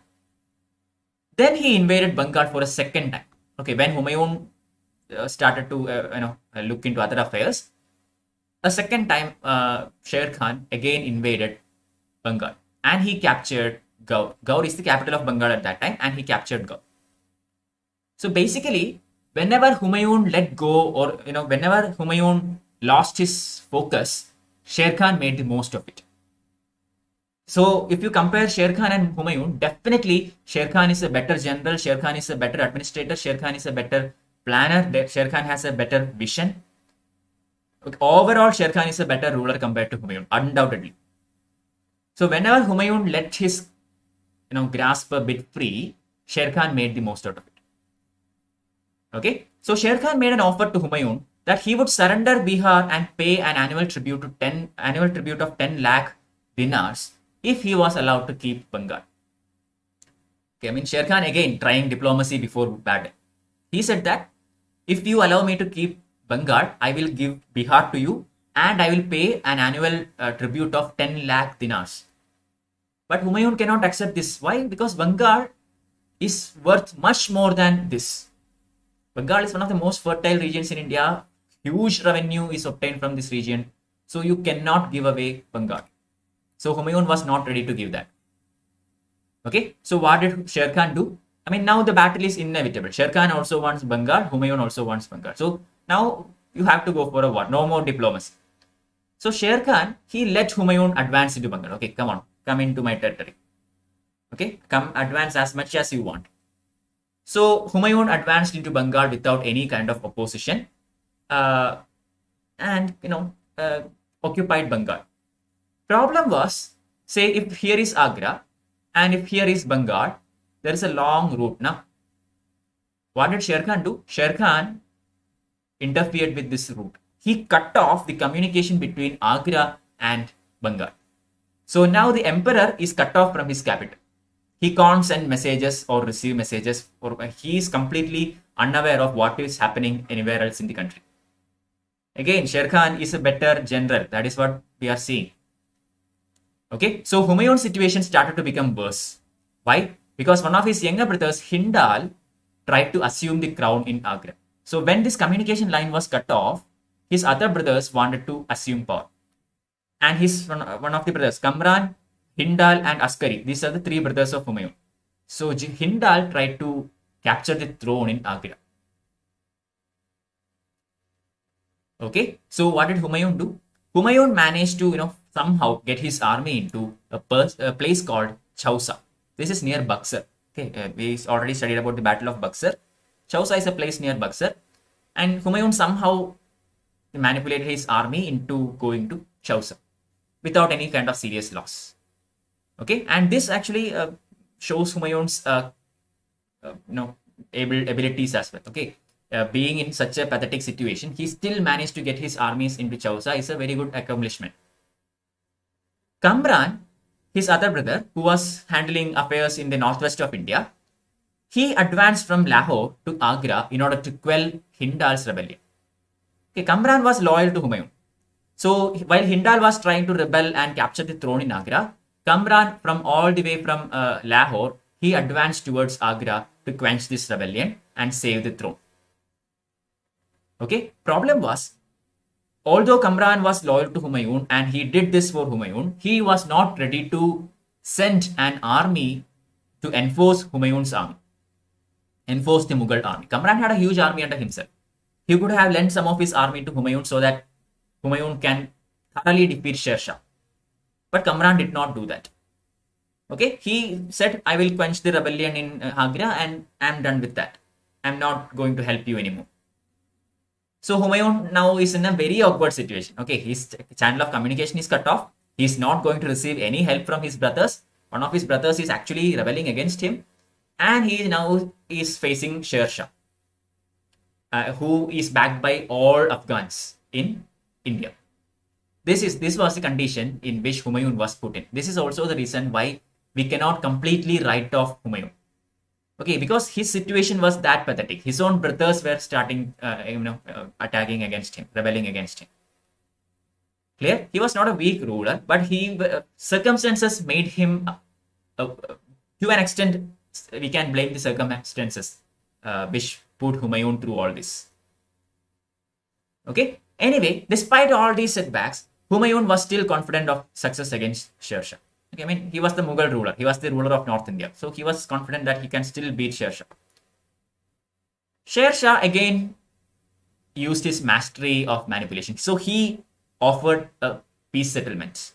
Then he invaded Bengal for a second time. Okay, when Humayun started to look into other affairs, a second time Sher Khan again invaded Bengal and he captured Gaur. Gaur is the capital of Bengal at that time, and he captured Gaur. So basically, whenever Humayun let go, or whenever Humayun lost his focus, Sher Khan made the most of it. So if you compare Sher Khan and Humayun, definitely Sher Khan is a better general, Sher Khan is a better administrator, Sher Khan is a better planner, Sher Khan has a better vision. Overall, Sher Khan is a better ruler compared to Humayun, undoubtedly. So whenever Humayun let his grasp a bit free, Sher Khan made the most out of it. Okay, so Sher Khan made an offer to Humayun that he would surrender Bihar and pay an annual tribute of 10 lakh dinars if he was allowed to keep Bengal. Okay, I mean, Sher Khan again trying diplomacy before battle. He said that if you allow me to keep Bengal, I will give Bihar to you and I will pay an annual tribute of 10 lakh dinars. But Humayun cannot accept this. Why? Because Bengal is worth much more than this. Bengal is one of the most fertile regions in India. Huge revenue is obtained from this region. So you cannot give away Bengal. So Humayun was not ready to give that. Okay, so what did Sher Khan do? I mean, now the battle is inevitable. Sher Khan also wants Bengal, Humayun also wants Bengal. So now you have to go for a war, no more diplomacy. So Sher Khan, he let Humayun advance into Bengal. Okay, come on, come into my territory. Okay, come advance as much as you want. So Humayun advanced into Bengal without any kind of opposition and occupied Bengal. Problem was, say if here is Agra and if here is Bengal, there is a long route now. What did Sher Khan do? Sher Khan interfered with this route. He cut off the communication between Agra and Bengal. So now the emperor is cut off from his capital. He can't send messages or receive messages, or he is completely unaware of what is happening anywhere else in the country. Again, Sher Khan is a better general. That is what we are seeing. Okay, so Humayun's situation started to become worse. Why? Because one of his younger brothers, Hindal, tried to assume the crown in Agra. So when this communication line was cut off, his other brothers wanted to assume power. And one of the brothers, Kamran, Hindal and Askari, these are the three brothers of Humayun. So Hindal tried to capture the throne in Agra. Okay, so what did Humayun do? Humayun managed to, somehow get his army into a place called Chausa. This is near Buxar. Okay, we already studied about the Battle of Buxar. Chausa is a place near Buxar, and Humayun somehow manipulated his army into going to Chausa without any kind of serious loss. Okay, and this actually shows Humayun's abilities as well. Okay, being in such a pathetic situation, he still managed to get his armies into Chausa is a very good accomplishment. Kamran, his other brother, who was handling affairs in the northwest of India, he advanced from Lahore to Agra in order to quell Hindal's rebellion. Okay, Kamran was loyal to Humayun. So while Hindal was trying to rebel and capture the throne in Agra, Kamran, from all the way from Lahore, he advanced towards Agra to quench this rebellion and save the throne. Okay, problem was, although Kamran was loyal to Humayun and he did this for Humayun, he was not ready to send an army to enforce Humayun's army, enforce the Mughal army. Kamran had a huge army under himself. He could have lent some of his army to Humayun so that Humayun can thoroughly defeat Sher Shah. But Kamran did not do that. Okay, he said, I will quench the rebellion in Agra and I'm done with that. I'm not going to help you anymore. So Humayun now is in a very awkward situation. Okay, his channel of communication is cut off. He's not going to receive any help from his brothers. One of his brothers is actually rebelling against him. And he now is facing Sher Shah, who is backed by all Afghans in India. This was the condition in which Humayun was put in. This is also the reason why we cannot completely write off Humayun. Okay, because his situation was that pathetic. His own brothers were starting, attacking against him, rebelling against him. Clear? He was not a weak ruler, but circumstances made him, to an extent, we can blame the circumstances which put Humayun through all this. Okay. Anyway, despite all these setbacks, Humayun was still confident of success against Sher Shah. Okay, I mean, he was the Mughal ruler. He was the ruler of North India. So he was confident that he can still beat Sher Shah. Sher Shah again used his mastery of manipulation. So he offered a peace settlement.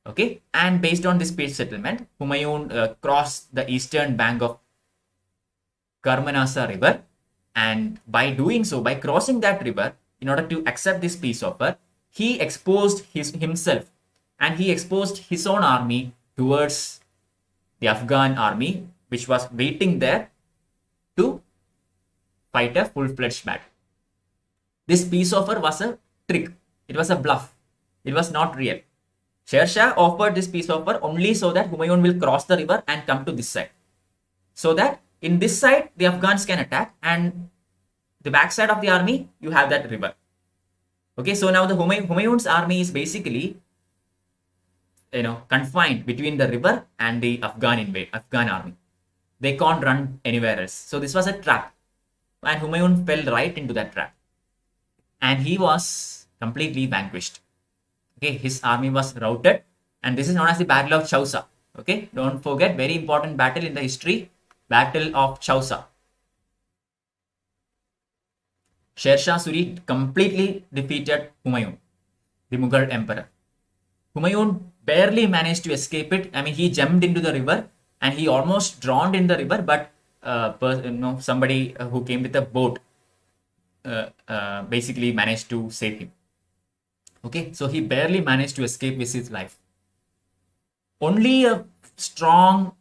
Okay, and based on this peace settlement, Humayun crossed the eastern bank of Karmanasa river. And by doing so, by crossing that river, in order to accept this peace offer, he exposed himself and he exposed his own army towards the Afghan army, which was waiting there to fight a full-fledged battle. This peace offer was a trick. It was a bluff. It was not real. Sher Shah offered this peace offer only so that Humayun will cross the river and come to this side. So that in this side, the Afghans can attack, and the backside of the army, you have that river. Okay, so now the Humayun's army is basically, confined between the river and the Afghan army. They can't run anywhere else. So this was a trap, and Humayun fell right into that trap, and he was completely vanquished. Okay, his army was routed, and this is known as the Battle of Chausa. Okay, don't forget, very important battle in the history, Battle of Chausa. Sher Shah Suri completely defeated Humayun, the Mughal emperor. Humayun barely managed to escape it. I mean, he jumped into the river and he almost drowned in the river, but somebody who came with a boat basically managed to save him. Okay, so he barely managed to escape with his life. Only a strong,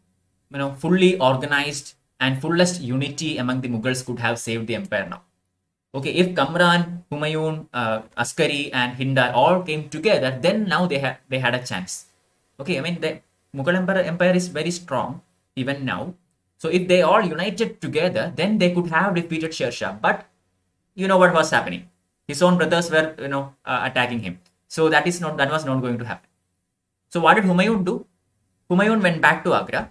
fully organized and fullest unity among the Mughals could have saved the empire now. Okay, if Kamran, Humayun, Askari and Hindal all came together, then now they had a chance. Okay, I mean, the Mughal empire is very strong even now. So if they all united together, then they could have defeated Sher Shah. But you know what was happening? His own brothers were, attacking him. So that was not going to happen. So what did Humayun do? Humayun went back to Agra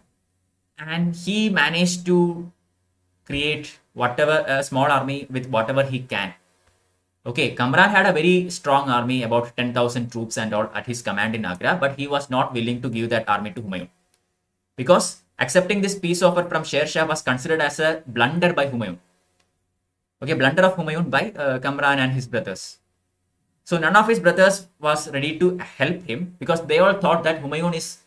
and he managed to create a small army with whatever he can. Okay, Kamran had a very strong army, about 10,000 troops and all at his command in Agra, but he was not willing to give that army to Humayun, because accepting this peace offer from Sher Shah was considered as a blunder by Humayun. Okay, blunder of Humayun by Kamran and his brothers. So none of his brothers was ready to help him because they all thought that Humayun is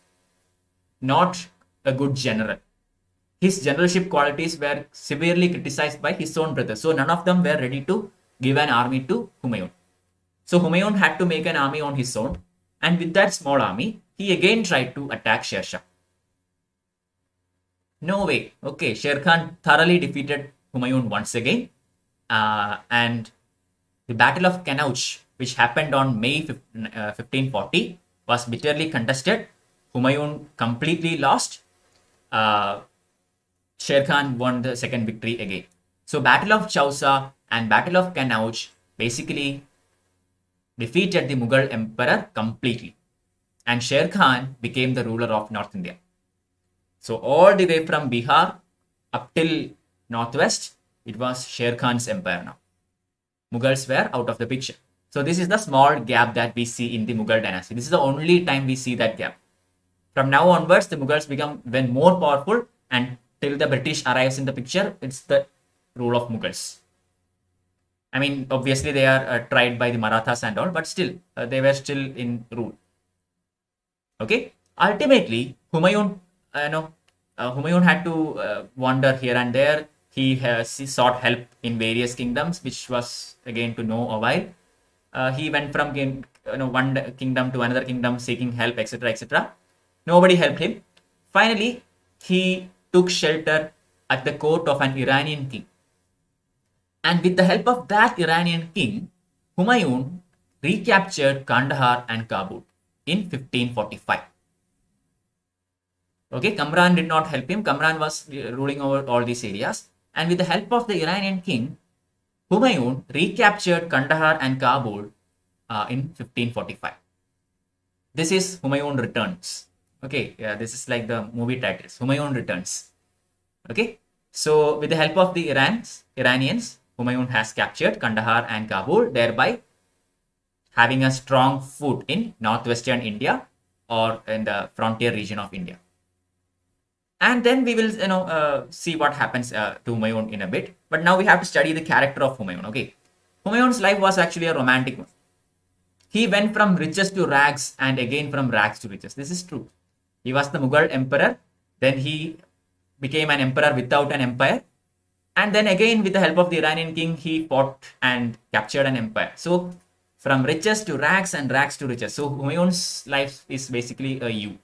not a good general. His generalship qualities were severely criticized by his own brothers. So none of them were ready to give an army to Humayun. So Humayun had to make an army on his own. And with that small army, he again tried to attack Sher Shah. No way. Okay, Sher Khan thoroughly defeated Humayun once again. And the Battle of Kanauj, which happened on May 1540, was bitterly contested. Humayun completely lost. Sher Khan won the second victory again. So Battle of Chausa and Battle of Kanauj basically defeated the Mughal emperor completely. And Sher Khan became the ruler of North India. So all the way from Bihar up till northwest, it was Sher Khan's empire now. Mughals were out of the picture. So this is the small gap that we see in the Mughal dynasty. This is the only time we see that gap. From now onwards, the Mughals become when more powerful, and till the British arrives in the picture, it's the rule of Mughals. I mean, obviously they are tried by the Marathas and all, but still, they were still in rule. Okay. Ultimately, Humayun, Humayun had to wander here and there. He sought help in various kingdoms, which was again to no avail. He went from one kingdom to another kingdom seeking help, etc., etc. Nobody helped him. Finally, he took shelter at the court of an Iranian king. And with the help of that Iranian king, Humayun recaptured Kandahar and Kabul in 1545. Okay, Kamran did not help him. Kamran was ruling over all these areas. And with the help of the Iranian king, Humayun recaptured Kandahar and Kabul in 1545. This is Humayun Returns. Okay, yeah, this is like the movie titles. Humayun Returns. Okay, so with the help of the Iranians, Humayun has captured Kandahar and Kabul, thereby having a strong foot in northwestern India or in the frontier region of India. And then we will, see what happens to Humayun in a bit. But now we have to study the character of Humayun. Okay, Humayun's life was actually a romantic one. He went from riches to rags and again from rags to riches. This is true. He was the Mughal emperor. Then he became an emperor without an empire. And then again, with the help of the Iranian king, he fought and captured an empire. So from riches to rags and rags to riches. So Humayun's life is basically a U.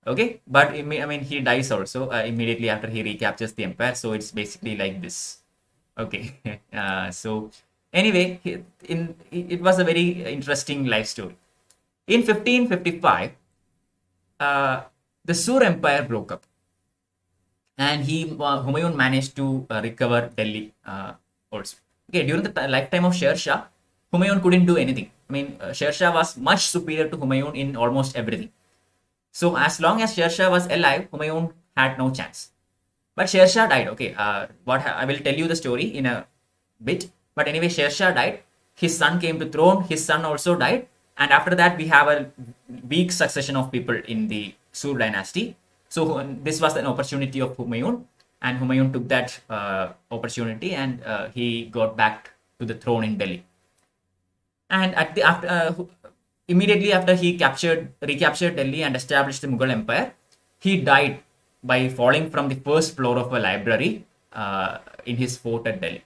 Okay, but I mean, he dies also immediately after he recaptures the empire. So it's basically like this. Okay, so anyway, it was a very interesting life story. In 1555, the Sur Empire broke up, and Humayun managed to recover Delhi also. Okay, during the lifetime of Sher Shah, Humayun couldn't do anything. I mean, Sher Shah was much superior to Humayun in almost everything. So as long as Sher Shah was alive, Humayun had no chance. But Sher Shah died. Okay, I will tell you the story in a bit. But anyway, Sher Shah died. His son came to throne. His son also died. And after that, we have a weak succession of people in the Sur dynasty. So this was an opportunity of Humayun. And Humayun took that opportunity, and he got back to the throne in Delhi. And immediately after he recaptured Delhi and established the Mughal Empire, he died by falling from the first floor of a library in his fort at Delhi.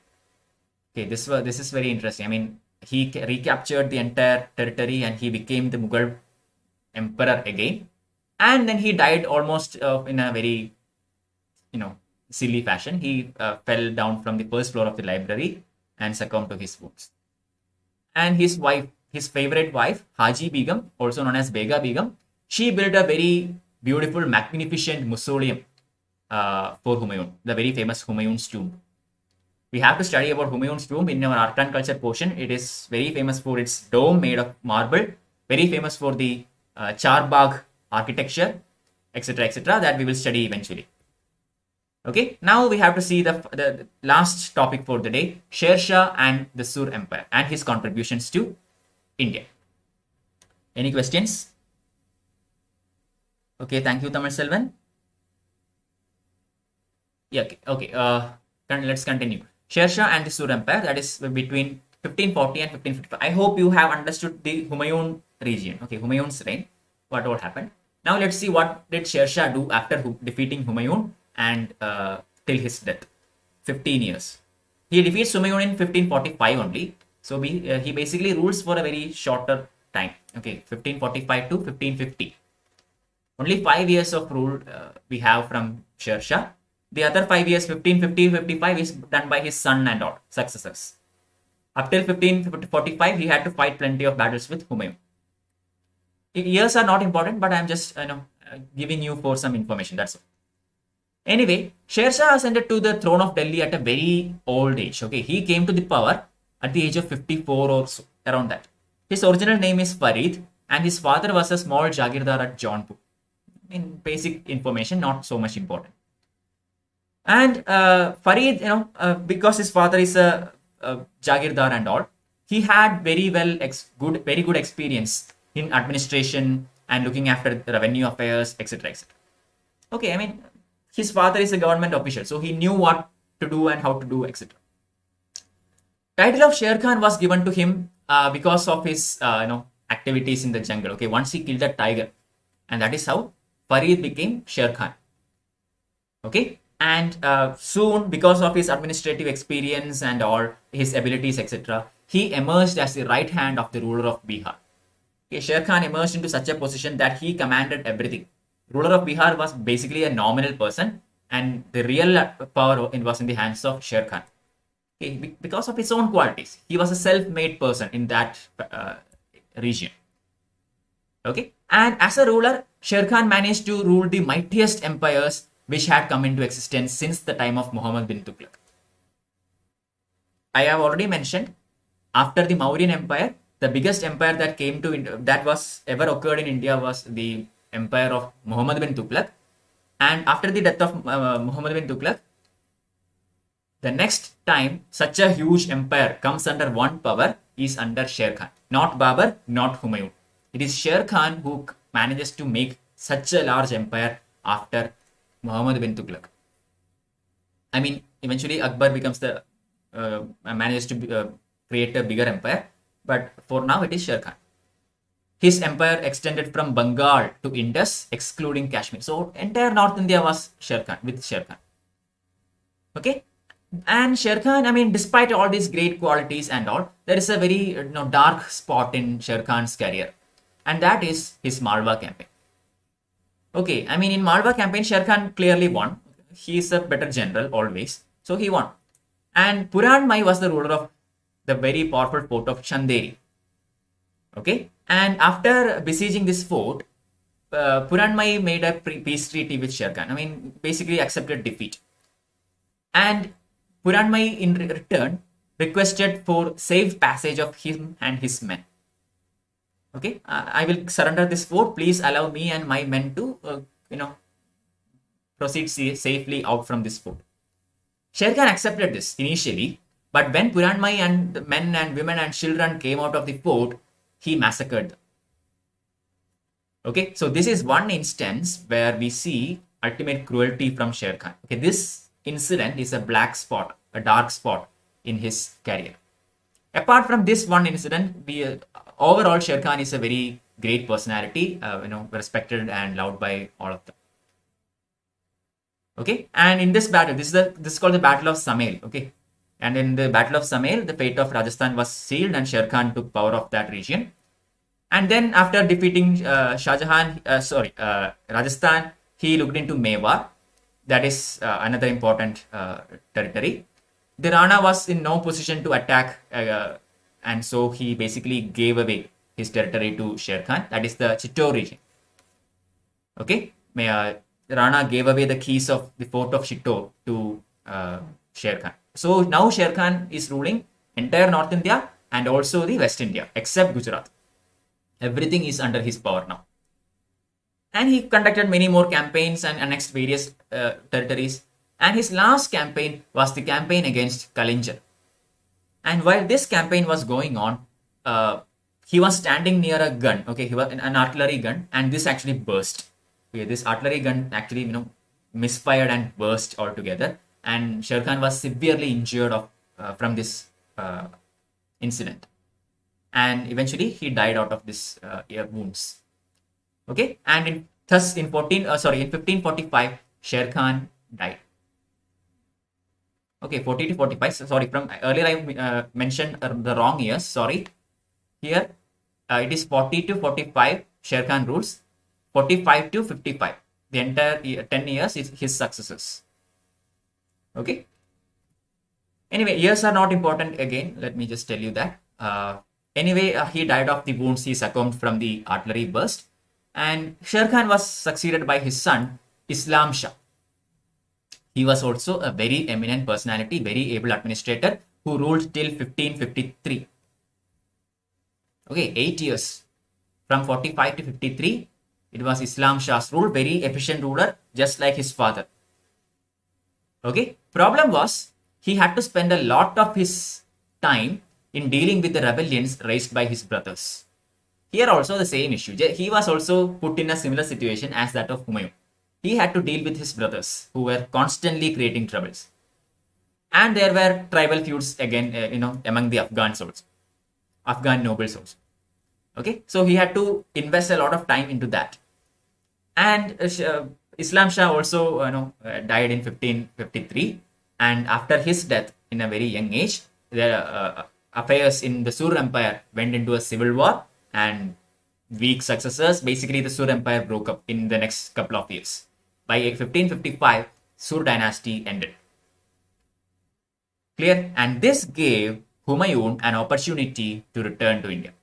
Okay, this is very interesting. I mean, he recaptured the entire territory and he became the Mughal emperor again. And then he died almost in a very, silly fashion. He fell down from the first floor of the library and succumbed to his wounds. And his wife, his favorite wife, Haji Begum, also known as Bega Begum, she built a very beautiful, magnificent mausoleum for Humayun, the very famous Humayun's tomb. We have to study about Humayun's tomb in our art and culture portion. It is very famous for its dome made of marble, very famous for the Charbagh architecture, etc., etc., that we will study eventually. Okay, now we have to see the last topic for the day, Sher Shah and the Sur Empire and his contributions to India. Any questions? Okay, thank you, Tamil Selvan. Yeah, okay. Let's continue. Sher Shah and the Sur Empire, that is between 1540 and 1555. I hope you have understood the Humayun region. Okay, Humayun's reign. What all happened? Now let's see what did Sher Shah do after defeating Humayun and till his death. 15 years. He defeats Humayun in 1545 only. So he basically rules for a very shorter time. Okay, 1545 to 1550. Only 5 years of rule we have from Sher Shah. The other 5 years, 1550, 55, is done by his son and all successors. Up till 1545, he had to fight plenty of battles with Humayun. Years are not important, but I'm just giving you for some information. That's all. Anyway, Sher Shah ascended to the throne of Delhi at a very old age. Okay, he came to the power at the age of 54 or so, around that. His original name is Farid, and his father was a small Jagirdar at Jaunpur. In basic information, not so much important. And Farid, because his father is a Jagirdar and all, he had very good experience in administration and looking after the revenue affairs, etc., etc. Okay, I mean, his father is a government official, so he knew what to do and how to do, etc. Title of Sher Khan was given to him because of his activities in the jungle. Okay, once he killed a tiger, and that is how Farid became Sher Khan. Okay, and soon, because of his administrative experience and all his abilities, etc., he emerged as the right hand of the ruler of Bihar. Okay, Sher Khan emerged into such a position that he commanded everything. Ruler of Bihar was basically a nominal person, and the real power was in the hands of Sher Khan. Okay, because of his own qualities, he was a self-made person in that region. Okay, and as a ruler, Sher Khan managed to rule the mightiest empires which had come into existence since the time of Muhammad bin Tughlaq. I have already mentioned, after the Mauryan Empire, the biggest empire that was ever occurred in India was the empire of Muhammad bin Tughlaq. And after the death of Muhammad bin Tughlaq, the next time such a huge empire comes under one power is under Sher Khan. Not Babar, not Humayun. It is Sher Khan who manages to make such a large empire after Muhammad bin Tughlaq. I mean, eventually Akbar manages to create a bigger empire, but for now it is Sher Khan. His empire extended from Bengal to Indus, excluding Kashmir. So entire North India was with Sher Khan. Okay, and Sher Khan, I mean, despite all these great qualities and all, there is a very dark spot in Sher Khan's career, and that is his Malwa campaign. Okay, I mean, in Malwa campaign, Sher Khan clearly won. He is a better general always, so he won. And Puran Mai was the ruler of the very powerful fort of Chanderi. Okay, and after besieging this fort, Puran Mai made a peace treaty with Sher Khan. I mean, basically accepted defeat. And Puran Mai in return requested for safe passage of him and his men. Okay, I will surrender this fort. Please allow me and my men to, proceed safely out from this fort. Sher Khan accepted this initially, but when Puran Mai and the men and women and children came out of the fort, he massacred them. Okay, so this is one instance where we see ultimate cruelty from Sher Khan. Okay, this incident is a black spot, a dark spot in his career. Apart from this one incident, overall Sher Khan is a very great personality, respected and loved by all of them. Okay, and in this battle, this is called the Battle of Samail. Okay, and in the Battle of Samail, the fate of Rajasthan was sealed, and Sher Khan took power of that region. And then after defeating Rajasthan, he looked into Mewar. That is another important territory. The Rana was in no position to attack, and so he basically gave away his territory to Sher Khan. That is the Chittor region. Okay, Rana gave away the keys of the fort of Chittor to Sher Khan. So now Sher Khan is ruling entire North India and also the West India, except Gujarat. Everything is under his power now. And he conducted many more campaigns and annexed various territories. And his last campaign was the campaign against Kalinjar. And while this campaign was going on, he was standing near a gun. Okay, he was an artillery gun, and this actually burst. Okay, this artillery gun actually, misfired and burst altogether. And Sher Khan was severely injured from this incident, and eventually he died out of this ear wounds. Okay, and in 1545, Sher Khan died. Okay, 40 to 45. So, sorry, from earlier I mentioned the wrong years. Sorry, here it is 40 to 45. Sher Khan rules. 45 to 55. The entire 10 years is his successors. Okay. Anyway, years are not important again. Let me just tell you that. Anyway, he died of the wounds he succumbed from the artillery burst. And Sher Khan was succeeded by his son, Islam Shah. He was also a very eminent personality, very able administrator who ruled till 1553. Okay, 8 years. From 45 to 53, it was Islam Shah's rule, very efficient ruler, just like his father. Okay, problem was, he had to spend a lot of his time in dealing with the rebellions raised by his brothers. Here also the same issue. He was also put in a similar situation as that of Humayun. He had to deal with his brothers who were constantly creating troubles. And there were tribal feuds again, among the Afghans also. Afghan nobles also. Okay, so he had to invest a lot of time into that. And Islam Shah also died in 1553. And after his death, in a very young age, the affairs in the Sur Empire went into a civil war, and weak successors. Basically, the Sur Empire broke up in the next couple of years. By 1555, Sur dynasty ended. Clear? And this gave Humayun an opportunity to return to India.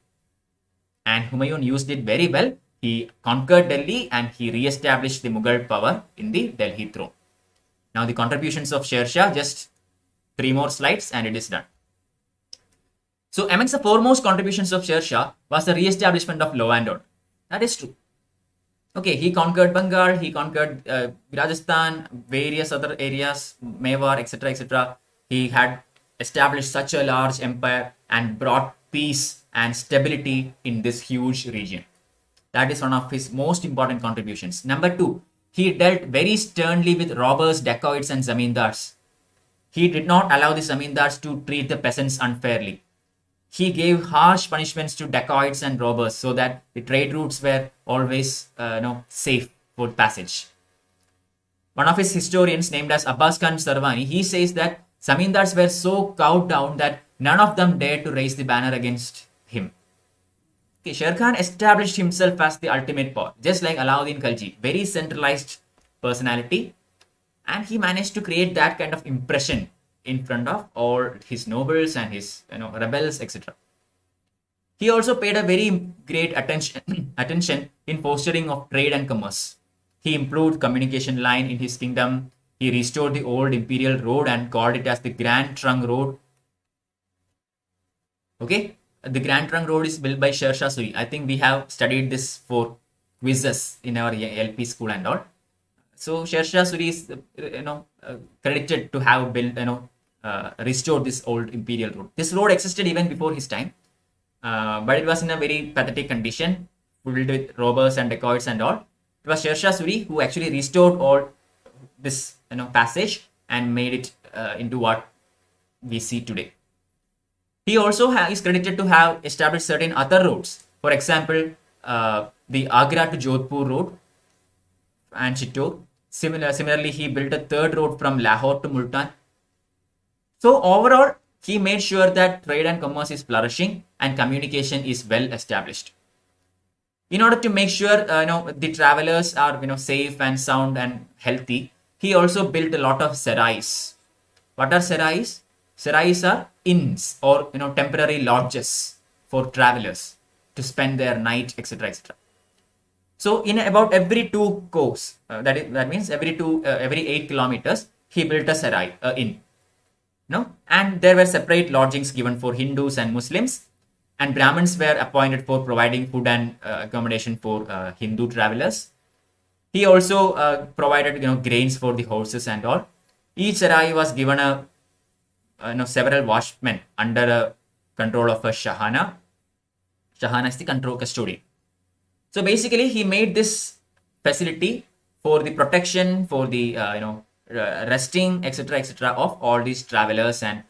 And Humayun used it very well. He conquered Delhi and he re-established the Mughal power in the Delhi throne. Now the contributions of Sher Shah, just 3 more slides and it is done. So amongst the foremost contributions of Sher Shah was the re-establishment of law and order. That is true. Okay, he conquered Bengal, he conquered Rajasthan, various other areas, Mewar, etc., etc. He had established such a large empire and brought peace and stability in this huge region. That is one of his most important contributions. Number 2, he dealt very sternly with robbers, dacoits, and zamindars. He did not allow the zamindars to treat the peasants unfairly. He gave harsh punishments to dacoits and robbers so that the trade routes were always safe for passage. One of his historians, named as Abbas Khan Sarwani, he says that zamindars were so cowed down that none of them dared to raise the banner against him. Okay, Sher Khan established himself as the ultimate power, just like Alauddin Khalji, very centralized personality, and he managed to create that kind of impression in front of all his nobles and his rebels, etc. He also paid a very great attention in fostering of trade and commerce. He improved communication line in his kingdom. He restored the old imperial road and called it as the Grand Trunk Road. Okay, the Grand Trunk Road is built by Sher Shah Suri. I think we have studied this for quizzes in our LP school and all. So Sher Shah Suri is credited to have built restored this old imperial road. This road existed even before his time, but it was in a very pathetic condition, filled with robbers and dacoits and all. It was Sher Shah Suri who actually restored all this passage and made it into what we see today. He also is credited to have established certain other roads. For example, the Agra to Jodhpur road and Chittor. Similarly, he built a third road from Lahore to Multan. So overall, he made sure that trade and commerce is flourishing and communication is well established. In order to make sure the travelers are safe and sound and healthy, he also built a lot of sarais. What are sarais? Sarais are inns or temporary lodges for travelers to spend their night, etc., etc. So in about every 2 kos, that means every 8 kilometers, he built a sarai, inn. And there were separate lodgings given for Hindus and Muslims, and Brahmins were appointed for providing food and accommodation for Hindu travelers. He also provided grains for the horses and all. Each sarai was given several watchmen under a control of a Shahana. Shahana is the control custodian. So basically, he made this facility for the protection, for the resting, etc., etc., of all these travelers and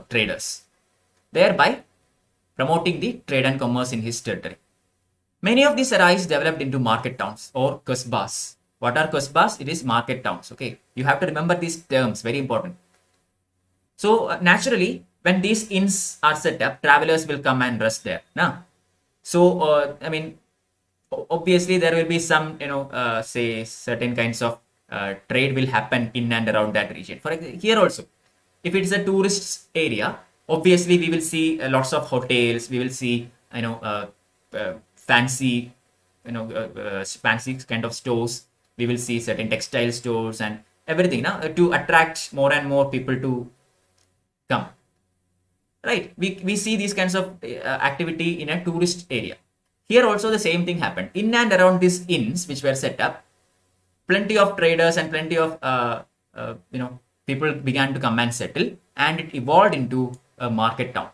traders. Thereby, promoting the trade and commerce in his territory. Many of these sarais developed into market towns or kasbahs. What are kasbahs? It is market towns. Okay, you have to remember these terms, very important. So naturally, when these inns are set up, travelers will come and rest there. Now, so I mean, obviously there will be some, say certain kinds of trade will happen in and around that region. For example, here also, if it's a tourist area, obviously we will see lots of hotels. We will see, fancy, fancy kind of stores. We will see certain textile stores and everything now to attract more and more people to come. Right? We see these kinds of activity in a tourist area. Here also the same thing happened. In and around these inns which were set up, plenty of traders and plenty of people began to come and settle, and it evolved into a market town.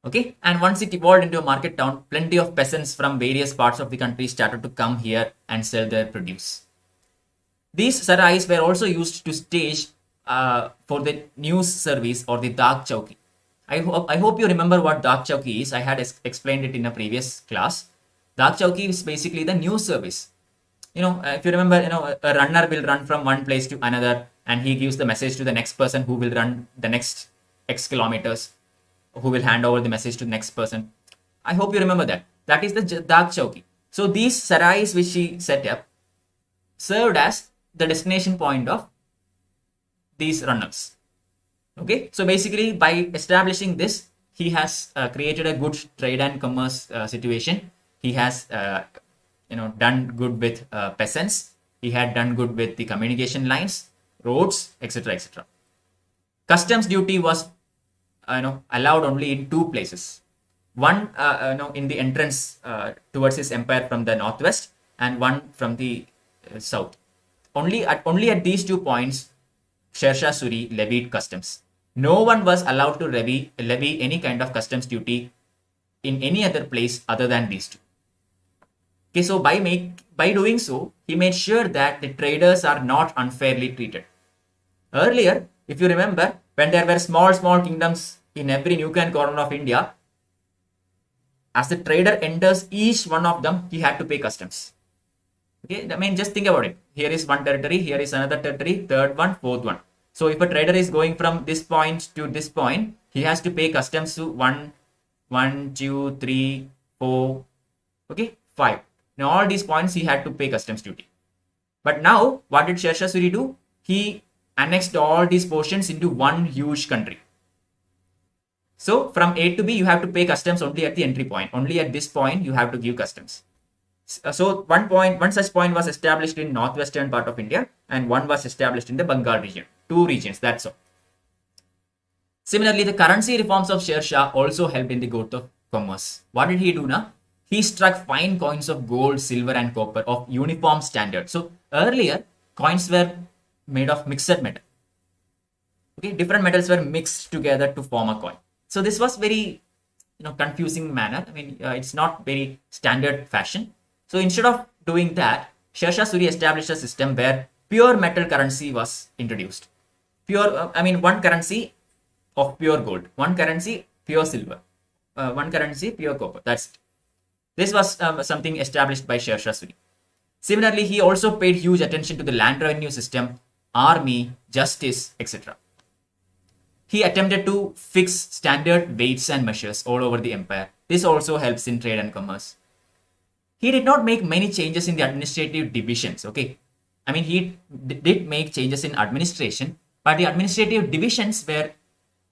Okay, and once it evolved into a market town, plenty of peasants from various parts of the country started to come here and sell their produce. These sarais were also used to stage for the news service or the Dak Chowki. I hope you remember what Dak Chowki is. I had explained it in a previous class. Dak Chowki is basically the news service. If you remember, a runner will run from one place to another, and he gives the message to the next person who will run the next X kilometers, who will hand over the message to the next person. I hope you remember that. That is the Dak Chowki. So these sarais which he set up served as the destination point of these runners. Okay, so basically by establishing this, he has created a good trade and commerce situation. He has done good with peasants. He had done good with the communication lines, roads, etc., etc. Customs duty was allowed only in two places. One in the entrance towards his empire from the northwest, and one from the south. Only at these 2 points, Sher Shah Suri levied customs. No one was allowed to levy any kind of customs duty in any other place other than these two. Okay, so by doing so, he made sure that the traders are not unfairly treated. Earlier, if you remember, when there were small kingdoms in every nook and corner of India, as the trader enters each one of them, he had to pay customs. Okay, I mean, just think about it. Here is one territory, here is another territory, third one, fourth one. So if a trader is going from this point to this point, he has to pay customs to 1, 2, 3, 4, okay, 5. Now all these points he had to pay customs duty. But now, what did Sher Shah Suri do? He annexed all these portions into one huge country. So from A to B, you have to pay customs only at the entry point. Only at this point, you have to give customs. So one such point was established in northwestern part of India, and one was established in the Bengal region. 2 regions, that's all. Similarly, the currency reforms of Sher Shah also helped in the growth of commerce. What did he do now? He struck fine coins of gold, silver, and copper of uniform standard. So earlier, coins were made of mixed metal. Okay, different metals were mixed together to form a coin. So this was very confusing manner. I mean, it's not very standard fashion. So instead of doing that, Sher Shah Suri established a system where pure metal currency was introduced. One currency of pure gold, one currency pure silver, one currency pure copper. That's it. This was something established by Sher Shah Suri. Similarly, he also paid huge attention to the land revenue system, army, justice, etc. He attempted to fix standard weights and measures all over the empire. This also helps in trade and commerce. He did not make many changes in the administrative divisions. Okay, I mean, he did make changes in administration, but the administrative divisions were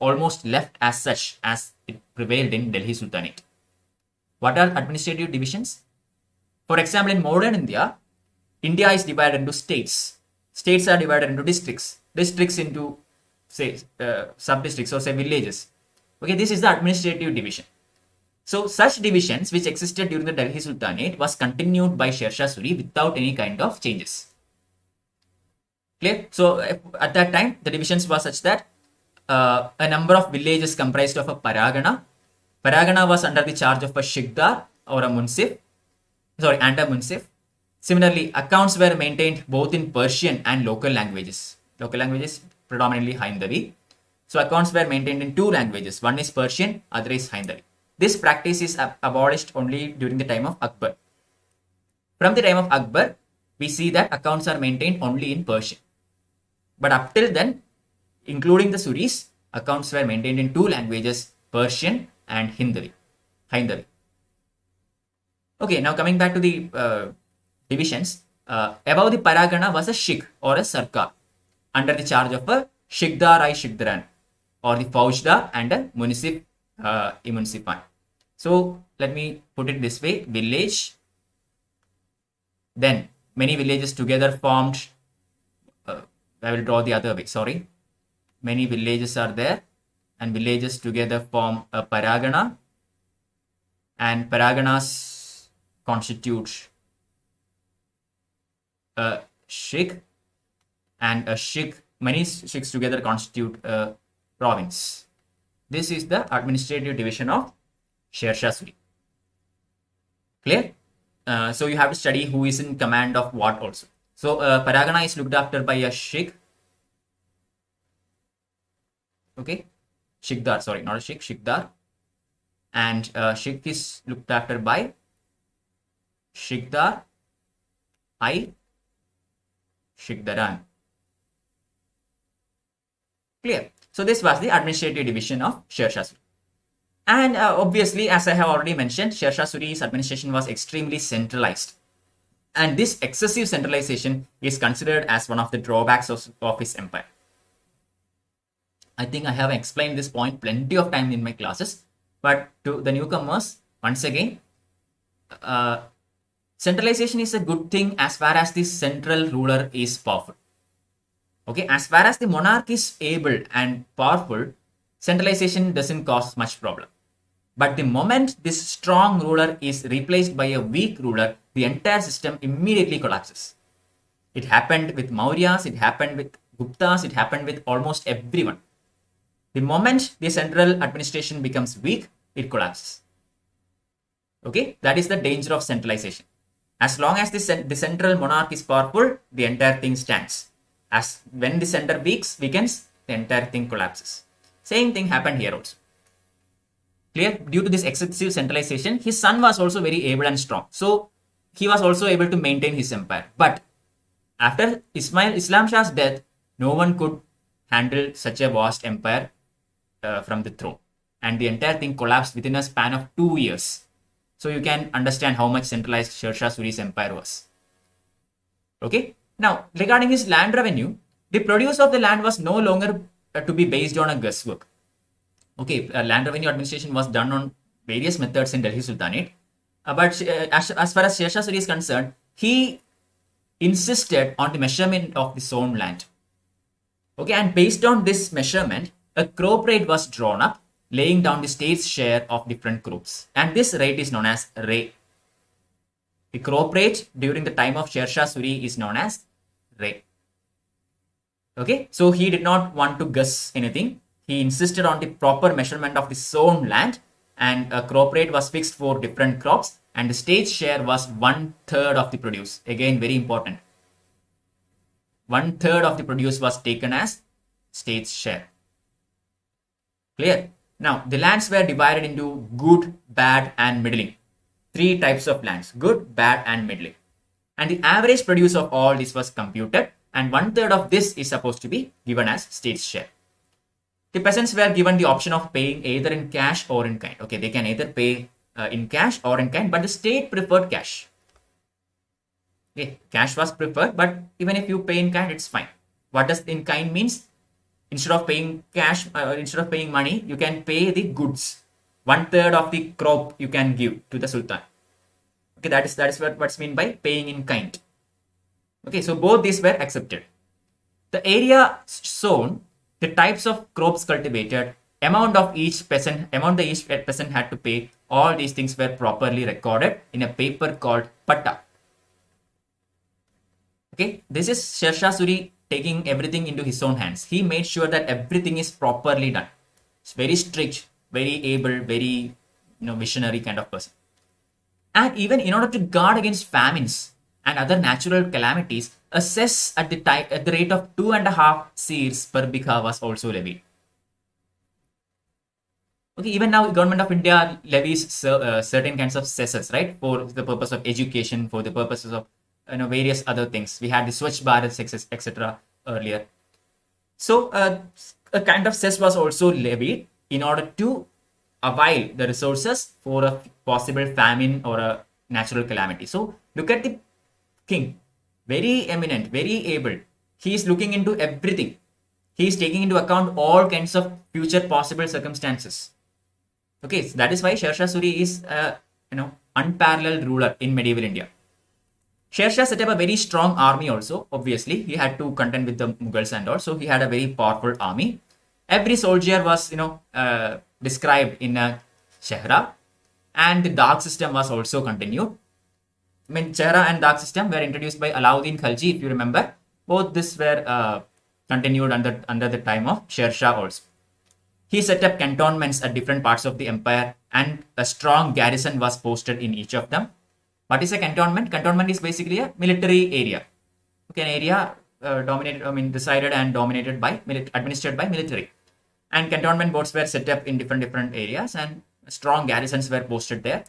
almost left as such as it prevailed in Delhi Sultanate. What are administrative divisions? For example, in modern India, India is divided into states. States are divided into districts. Districts into, say, sub-districts or say villages. Okay, this is the administrative division. So such divisions which existed during the Delhi Sultanate was continued by Sher Shah Suri without any kind of changes. Clear? So at that time, the divisions were such that a number of villages comprised of a paragana. Paragana was under the charge of a shikdar or a munsif, and a munsif. Similarly, accounts were maintained both in Persian and local languages. Local languages predominantly Hindavi. So accounts were maintained in two languages. One is Persian, other is Hindari. This practice is abolished only during the time of Akbar. From the time of Akbar, we see that accounts are maintained only in Persian. But up till then, including the Suris, accounts were maintained in two languages, Persian and Hindari. Okay, now coming back to the divisions. Above the Paragana was a Shik or a Sarkar under the charge of a Shikdar Shikdaran or the Faushdar and a Municipal. So let me put it this way: village, then many villages together formed. I will draw the other way. Sorry, many villages are there, and villages together form a Paragana, and Paraganas constitute a Shik, and a Shik. Many Shiks together constitute a province. This is the administrative division of Sher Shah Suri. Clear? So you have to study who is in command of what also. So Paragana is looked after by a Shik. Okay, Shikdar, sorry, not a Shik, Shikdar. And Shik is looked after by Shikdar, Shikdaran. Clear? So this was the administrative division of Sher Shah Suri. And obviously, as I have already mentioned, Sher Shah Suri's administration was extremely centralized. And this excessive centralization is considered as one of the drawbacks of his empire. I think I have explained this point plenty of time in my classes. But to the newcomers, once again, centralization is a good thing as far as the central ruler is powerful. Okay, as far as the monarch is able and powerful, centralization doesn't cause much problem. But the moment this strong ruler is replaced by a weak ruler, the entire system immediately collapses. It happened with Mauryas, it happened with Guptas, it happened with almost everyone. The moment the central administration becomes weak, it collapses. Okay, that is the danger of centralization. As long as the central monarch is powerful, the entire thing stands. As when the center weakens, the entire thing collapses. Same thing happened here also. Clear? Due to this excessive centralization, his son was also very able and strong. So he was also able to maintain his empire. But after Islam Shah's death, no one could handle such a vast empire from the throne. And the entire thing collapsed within a span of 2 years. So you can understand how much centralized Sher Shah Suri's empire was. Okay. Now, regarding his land revenue, the produce of the land was no longer to be based on a guesswork. Okay, land revenue administration was done on various methods in Delhi Sultanate. But as far as Sher Shah Suri is concerned, he insisted on the measurement of the sown land. Okay, and based on this measurement, a crop rate was drawn up, laying down the state's share of different crops. And this rate is known as Ray. The crop rate during the time of Sher Shah Suri is known as Ray. Okay, so he did not want to guess anything. He insisted on the proper measurement of the sown land, and a crop rate was fixed for different crops, and the state's share was 1/3 of the produce. Again, very important. 1/3 of the produce was taken as state's share. Clear? Now, the lands were divided into good, bad, and middling. 3 types of lands: good, bad, and middling. And the average produce of all this was computed, and 1/3 of this is supposed to be given as state's share. The peasants were given the option of paying either in cash or in kind. Okay, they can either pay in cash or in kind, but the state preferred cash. Okay, cash was preferred, but even if you pay in kind, it's fine. What does in kind means? Instead of paying cash, instead of paying money, you can pay the goods. 1/3 of the crop you can give to the sultan. Okay, that is what's meant by paying in kind. Okay, so both these were accepted. The area sown, the types of crops cultivated, amount each peasant had to pay, all these things were properly recorded in a paper called Patta. Okay, this is Sher Shah Suri taking everything into his own hands. He made sure that everything is properly done. It's very strict, very able, very visionary kind of person. And even in order to guard against famines and other natural calamities, a cess at the rate of 2.5 seers per bikha was also levied. Okay, even now, government of India levies certain kinds of cesses, right, for the purpose of education, for the purposes of various other things. We had the Swachh Bharat cess, etc. earlier. So a kind of cess was also levied in order to avail the resources for a possible famine or a natural calamity. So look at the king, very eminent, very able. He is looking into everything. He is taking into account all kinds of future possible circumstances. Okay, so that is why Sher Shah Suri is unparalleled ruler in medieval India. Sher Shah set up a very strong army also. Obviously, he had to contend with the Mughals and all, so he had a very powerful army. Every soldier was described in a chehra, and the dark system was also continued. I mean, chehra and dark system were introduced by Alauddin Khalji, if you remember. Both this were continued under the time of Sher Shah also. He set up cantonments at different parts of the empire, and a strong garrison was posted in each of them. What is a cantonment? Cantonment is basically a military area. Okay, an area decided and dominated by, administered by military. And cantonment boards were set up in different areas, and strong garrisons were posted there.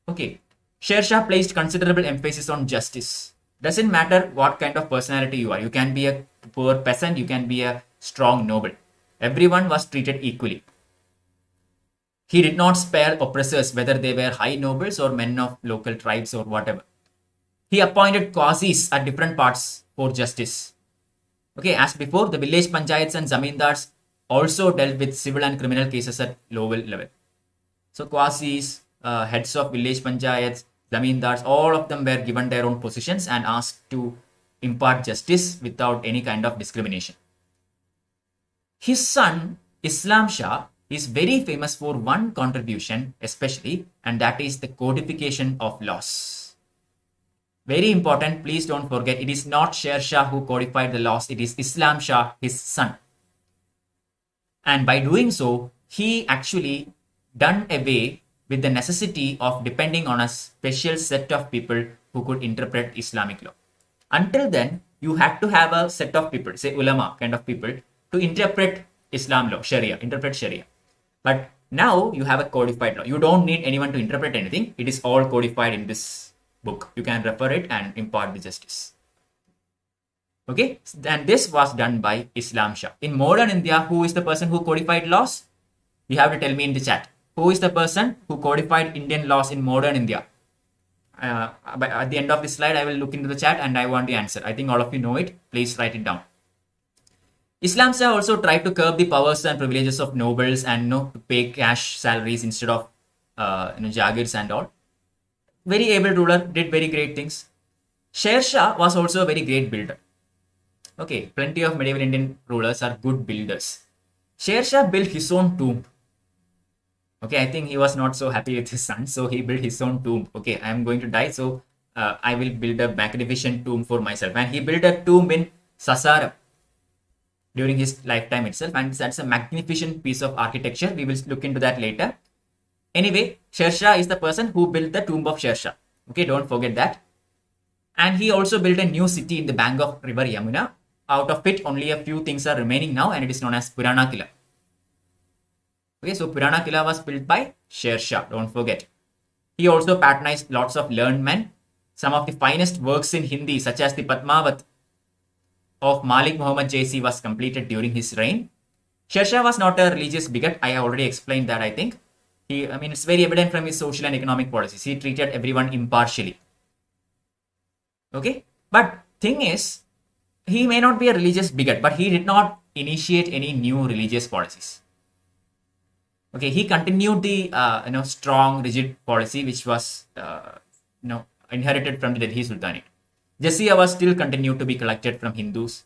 Okay, Sher Shah placed considerable emphasis on justice. Doesn't matter what kind of personality you are. You can be a poor peasant, you can be a strong noble. Everyone was treated equally. He did not spare oppressors, whether they were high nobles or men of local tribes or whatever. He appointed qazis at different parts for justice. Okay, as before, the village panchayats and zamindars also dealt with civil and criminal cases at lower level. So qazis, heads of village panchayats, zamindars, all of them were given their own positions and asked to impart justice without any kind of discrimination. His son, Islam Shah, is very famous for one contribution especially, and that is the codification of laws. Very important, please don't forget, it is not Sher Shah who codified the laws, it is Islam Shah, his son. And by doing so, he actually done away with the necessity of depending on a special set of people who could interpret Islamic law. Until then, you had to have a set of people, say ulama kind of people, to interpret Islam law, Sharia, interpret Sharia. But now you have a codified law. You don't need anyone to interpret anything. It is all codified in this book. You can refer it and impart the justice. Okay, and this was done by Islam Shah. In modern India, who is the person who codified laws? You have to tell me in the chat. Who is the person who codified Indian laws in modern India? At the end of this slide, I will look into the chat and I want the answer. I think all of you know it. Please write it down. Islam Shah also tried to curb the powers and privileges of nobles and to pay cash salaries instead of jagirs and all. Very able ruler, did very great things. Sher Shah was also a very great builder. Okay, plenty of medieval Indian rulers are good builders. Sher Shah built his own tomb. Okay, I think he was not so happy with his son, so he built his own tomb. Okay, I am going to die, so I will build a magnificent tomb for myself. And he built a tomb in Sasaram during his lifetime itself, and that's a magnificent piece of architecture. We will look into that later. Anyway, Sher Shah is the person who built the tomb of Sher Shah. Okay, don't forget that. And he also built a new city in the bank of river Yamuna. Out of it, only a few things are remaining now, and it is known as Purana Kila. Okay, so Purana Kila was built by Sher Shah, don't forget. He also patronized lots of learned men. Some of the finest works in Hindi, such as the Padmavat of Malik Muhammad Jaisi, was completed during his reign. Sher Shah was not a religious bigot. I have already explained that, I think. It's very evident from his social and economic policies. He treated everyone impartially. Okay, but thing is, he may not be a religious bigot, but he did not initiate any new religious policies. Okay, he continued the strong, rigid policy which was inherited from the Delhi Sultanate. Jizya was still continued to be collected from Hindus.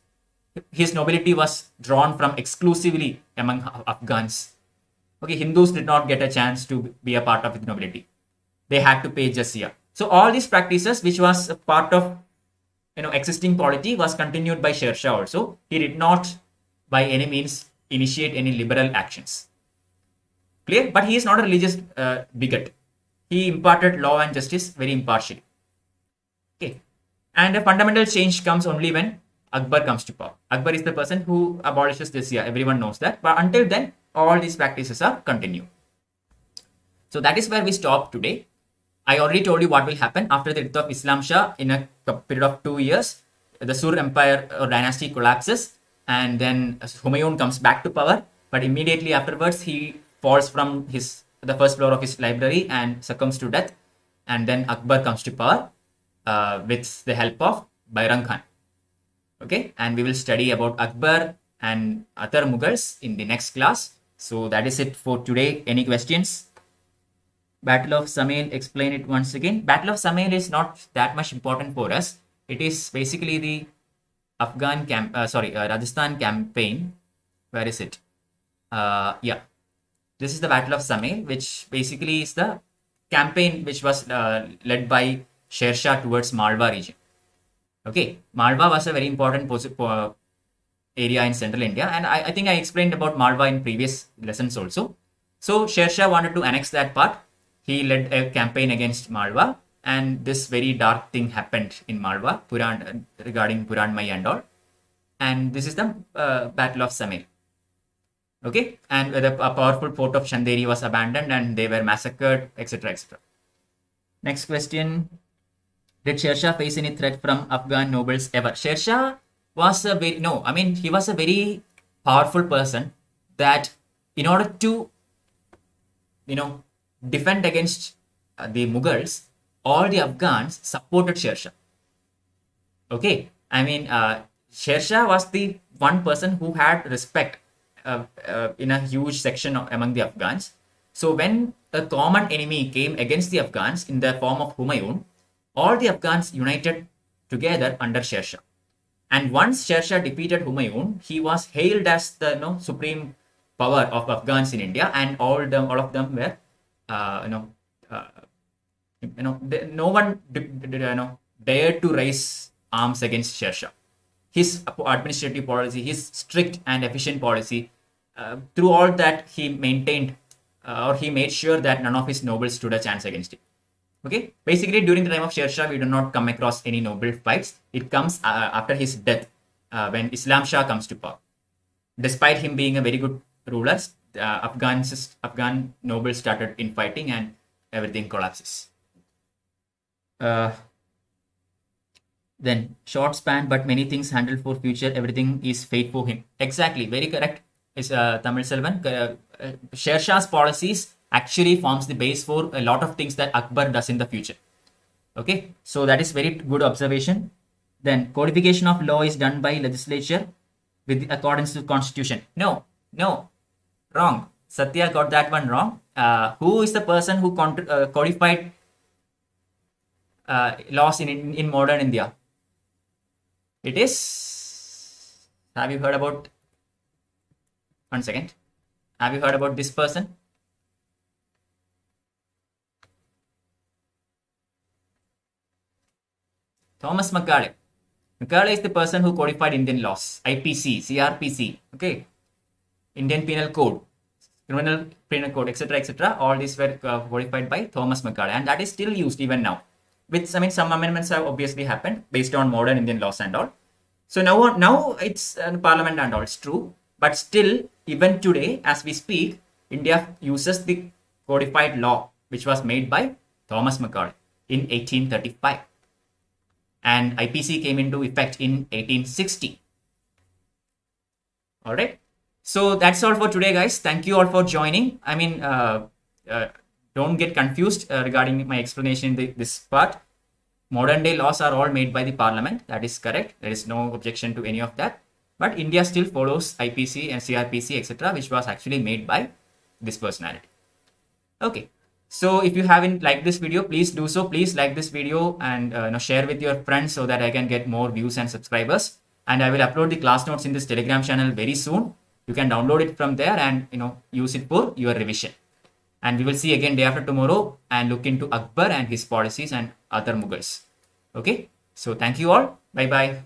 His nobility was drawn from exclusively among Afghans. Okay, Hindus did not get a chance to be a part of the nobility. They had to pay jizya. So all these practices, which was a part of existing polity, was continued by Sher Shah also. He did not by any means initiate any liberal actions. Clear? But he is not a religious bigot. He imparted law and justice very impartially. Okay. And a fundamental change comes only when Akbar comes to power. Akbar is the person who abolishes jizya. Everyone knows that. But until then, all these practices are continued. So that is where we stop today. I already told you what will happen after the death of Islam Shah. In a period of 2 years, the Sur empire or dynasty collapses, and then Humayun comes back to power. But immediately afterwards, he falls from the first floor of his library and succumbs to death. And then Akbar comes to power with the help of Bayrang Khan. Okay, and we will study about Akbar and other Mughals in the next class. So that is it for today. Any questions? Battle of Samail, explain it once again. Battle of Samail is not that much important for us. It is basically the Rajasthan campaign. Where is it? Yeah, this is the Battle of Samail, which basically is the campaign which was led by Sher Shah towards Malwa region. Okay, Malwa was a very important area in central India, and I think I explained about Malwa in previous lessons also. So Sher Shah wanted to annex that part. He led a campaign against Malwa, and this very dark thing happened in Malwa, regarding Puranmai and all. And this is the Battle of Samail. Okay, and a powerful fort of Chanderi was abandoned, and they were massacred, etc., etc. Next question. Did Sher Shah face any threat from Afghan nobles ever? Sher Shah was he was a very powerful person that in order to, defend against the Mughals, all the Afghans supported Sher Shah. Okay, Sher Shah was the one person who had respect in a huge section among the Afghans. So when a common enemy came against the Afghans in the form of Humayun, all the Afghans united together under Sher Shah. And once Sher Shah defeated Humayun, he was hailed as the supreme power of Afghans in India, and all of them were no one dared to raise arms against Sher Shah. His administrative policy, his strict and efficient policy, through all that he maintained he made sure that none of his nobles stood a chance against him. Okay, basically during the time of Sher Shah, we do not come across any noble fights. It comes after his death, when Islam Shah comes to power. Despite him being a very good ruler, Afghan nobles started infighting, and everything collapses. Then short span, but many things handled for future. Everything is fate for him. Exactly, very correct. Is Tamil Selvan. Sher Shah's policies actually forms the base for a lot of things that Akbar does in the future. Okay, so that is very good observation. Then codification of law is done by legislature with accordance to constitution. No, wrong. Satya got that one wrong. Who is the person who codified laws in modern India? It is. Have you heard about? One second. Have you heard about this person? Thomas Macaulay. Macaulay is the person who codified Indian laws, IPC, CRPC, okay, Indian Penal Code, Criminal Penal Code, etc., etc. All these were codified by Thomas Macaulay, and that is still used even now. With some amendments have obviously happened based on modern Indian laws and all. So now it's Parliament and all. It's true, but still, even today, as we speak, India uses the codified law which was made by Thomas Macaulay in 1835. And IPC came into effect in 1860. All right. So that's all for today, guys. Thank you all for joining. Don't get confused regarding my explanation in this part. Modern day laws are all made by the Parliament. That is correct. There is no objection to any of that. But India still follows IPC and CRPC, etc., which was actually made by this personality. Okay. So if you haven't liked this video, please do so. Please like this video and share with your friends so that I can get more views and subscribers. And I will upload the class notes in this Telegram channel very soon. You can download it from there and use it for your revision. And we will see again day after tomorrow and look into Akbar and his policies and other Mughals. Okay. So thank you all. Bye bye.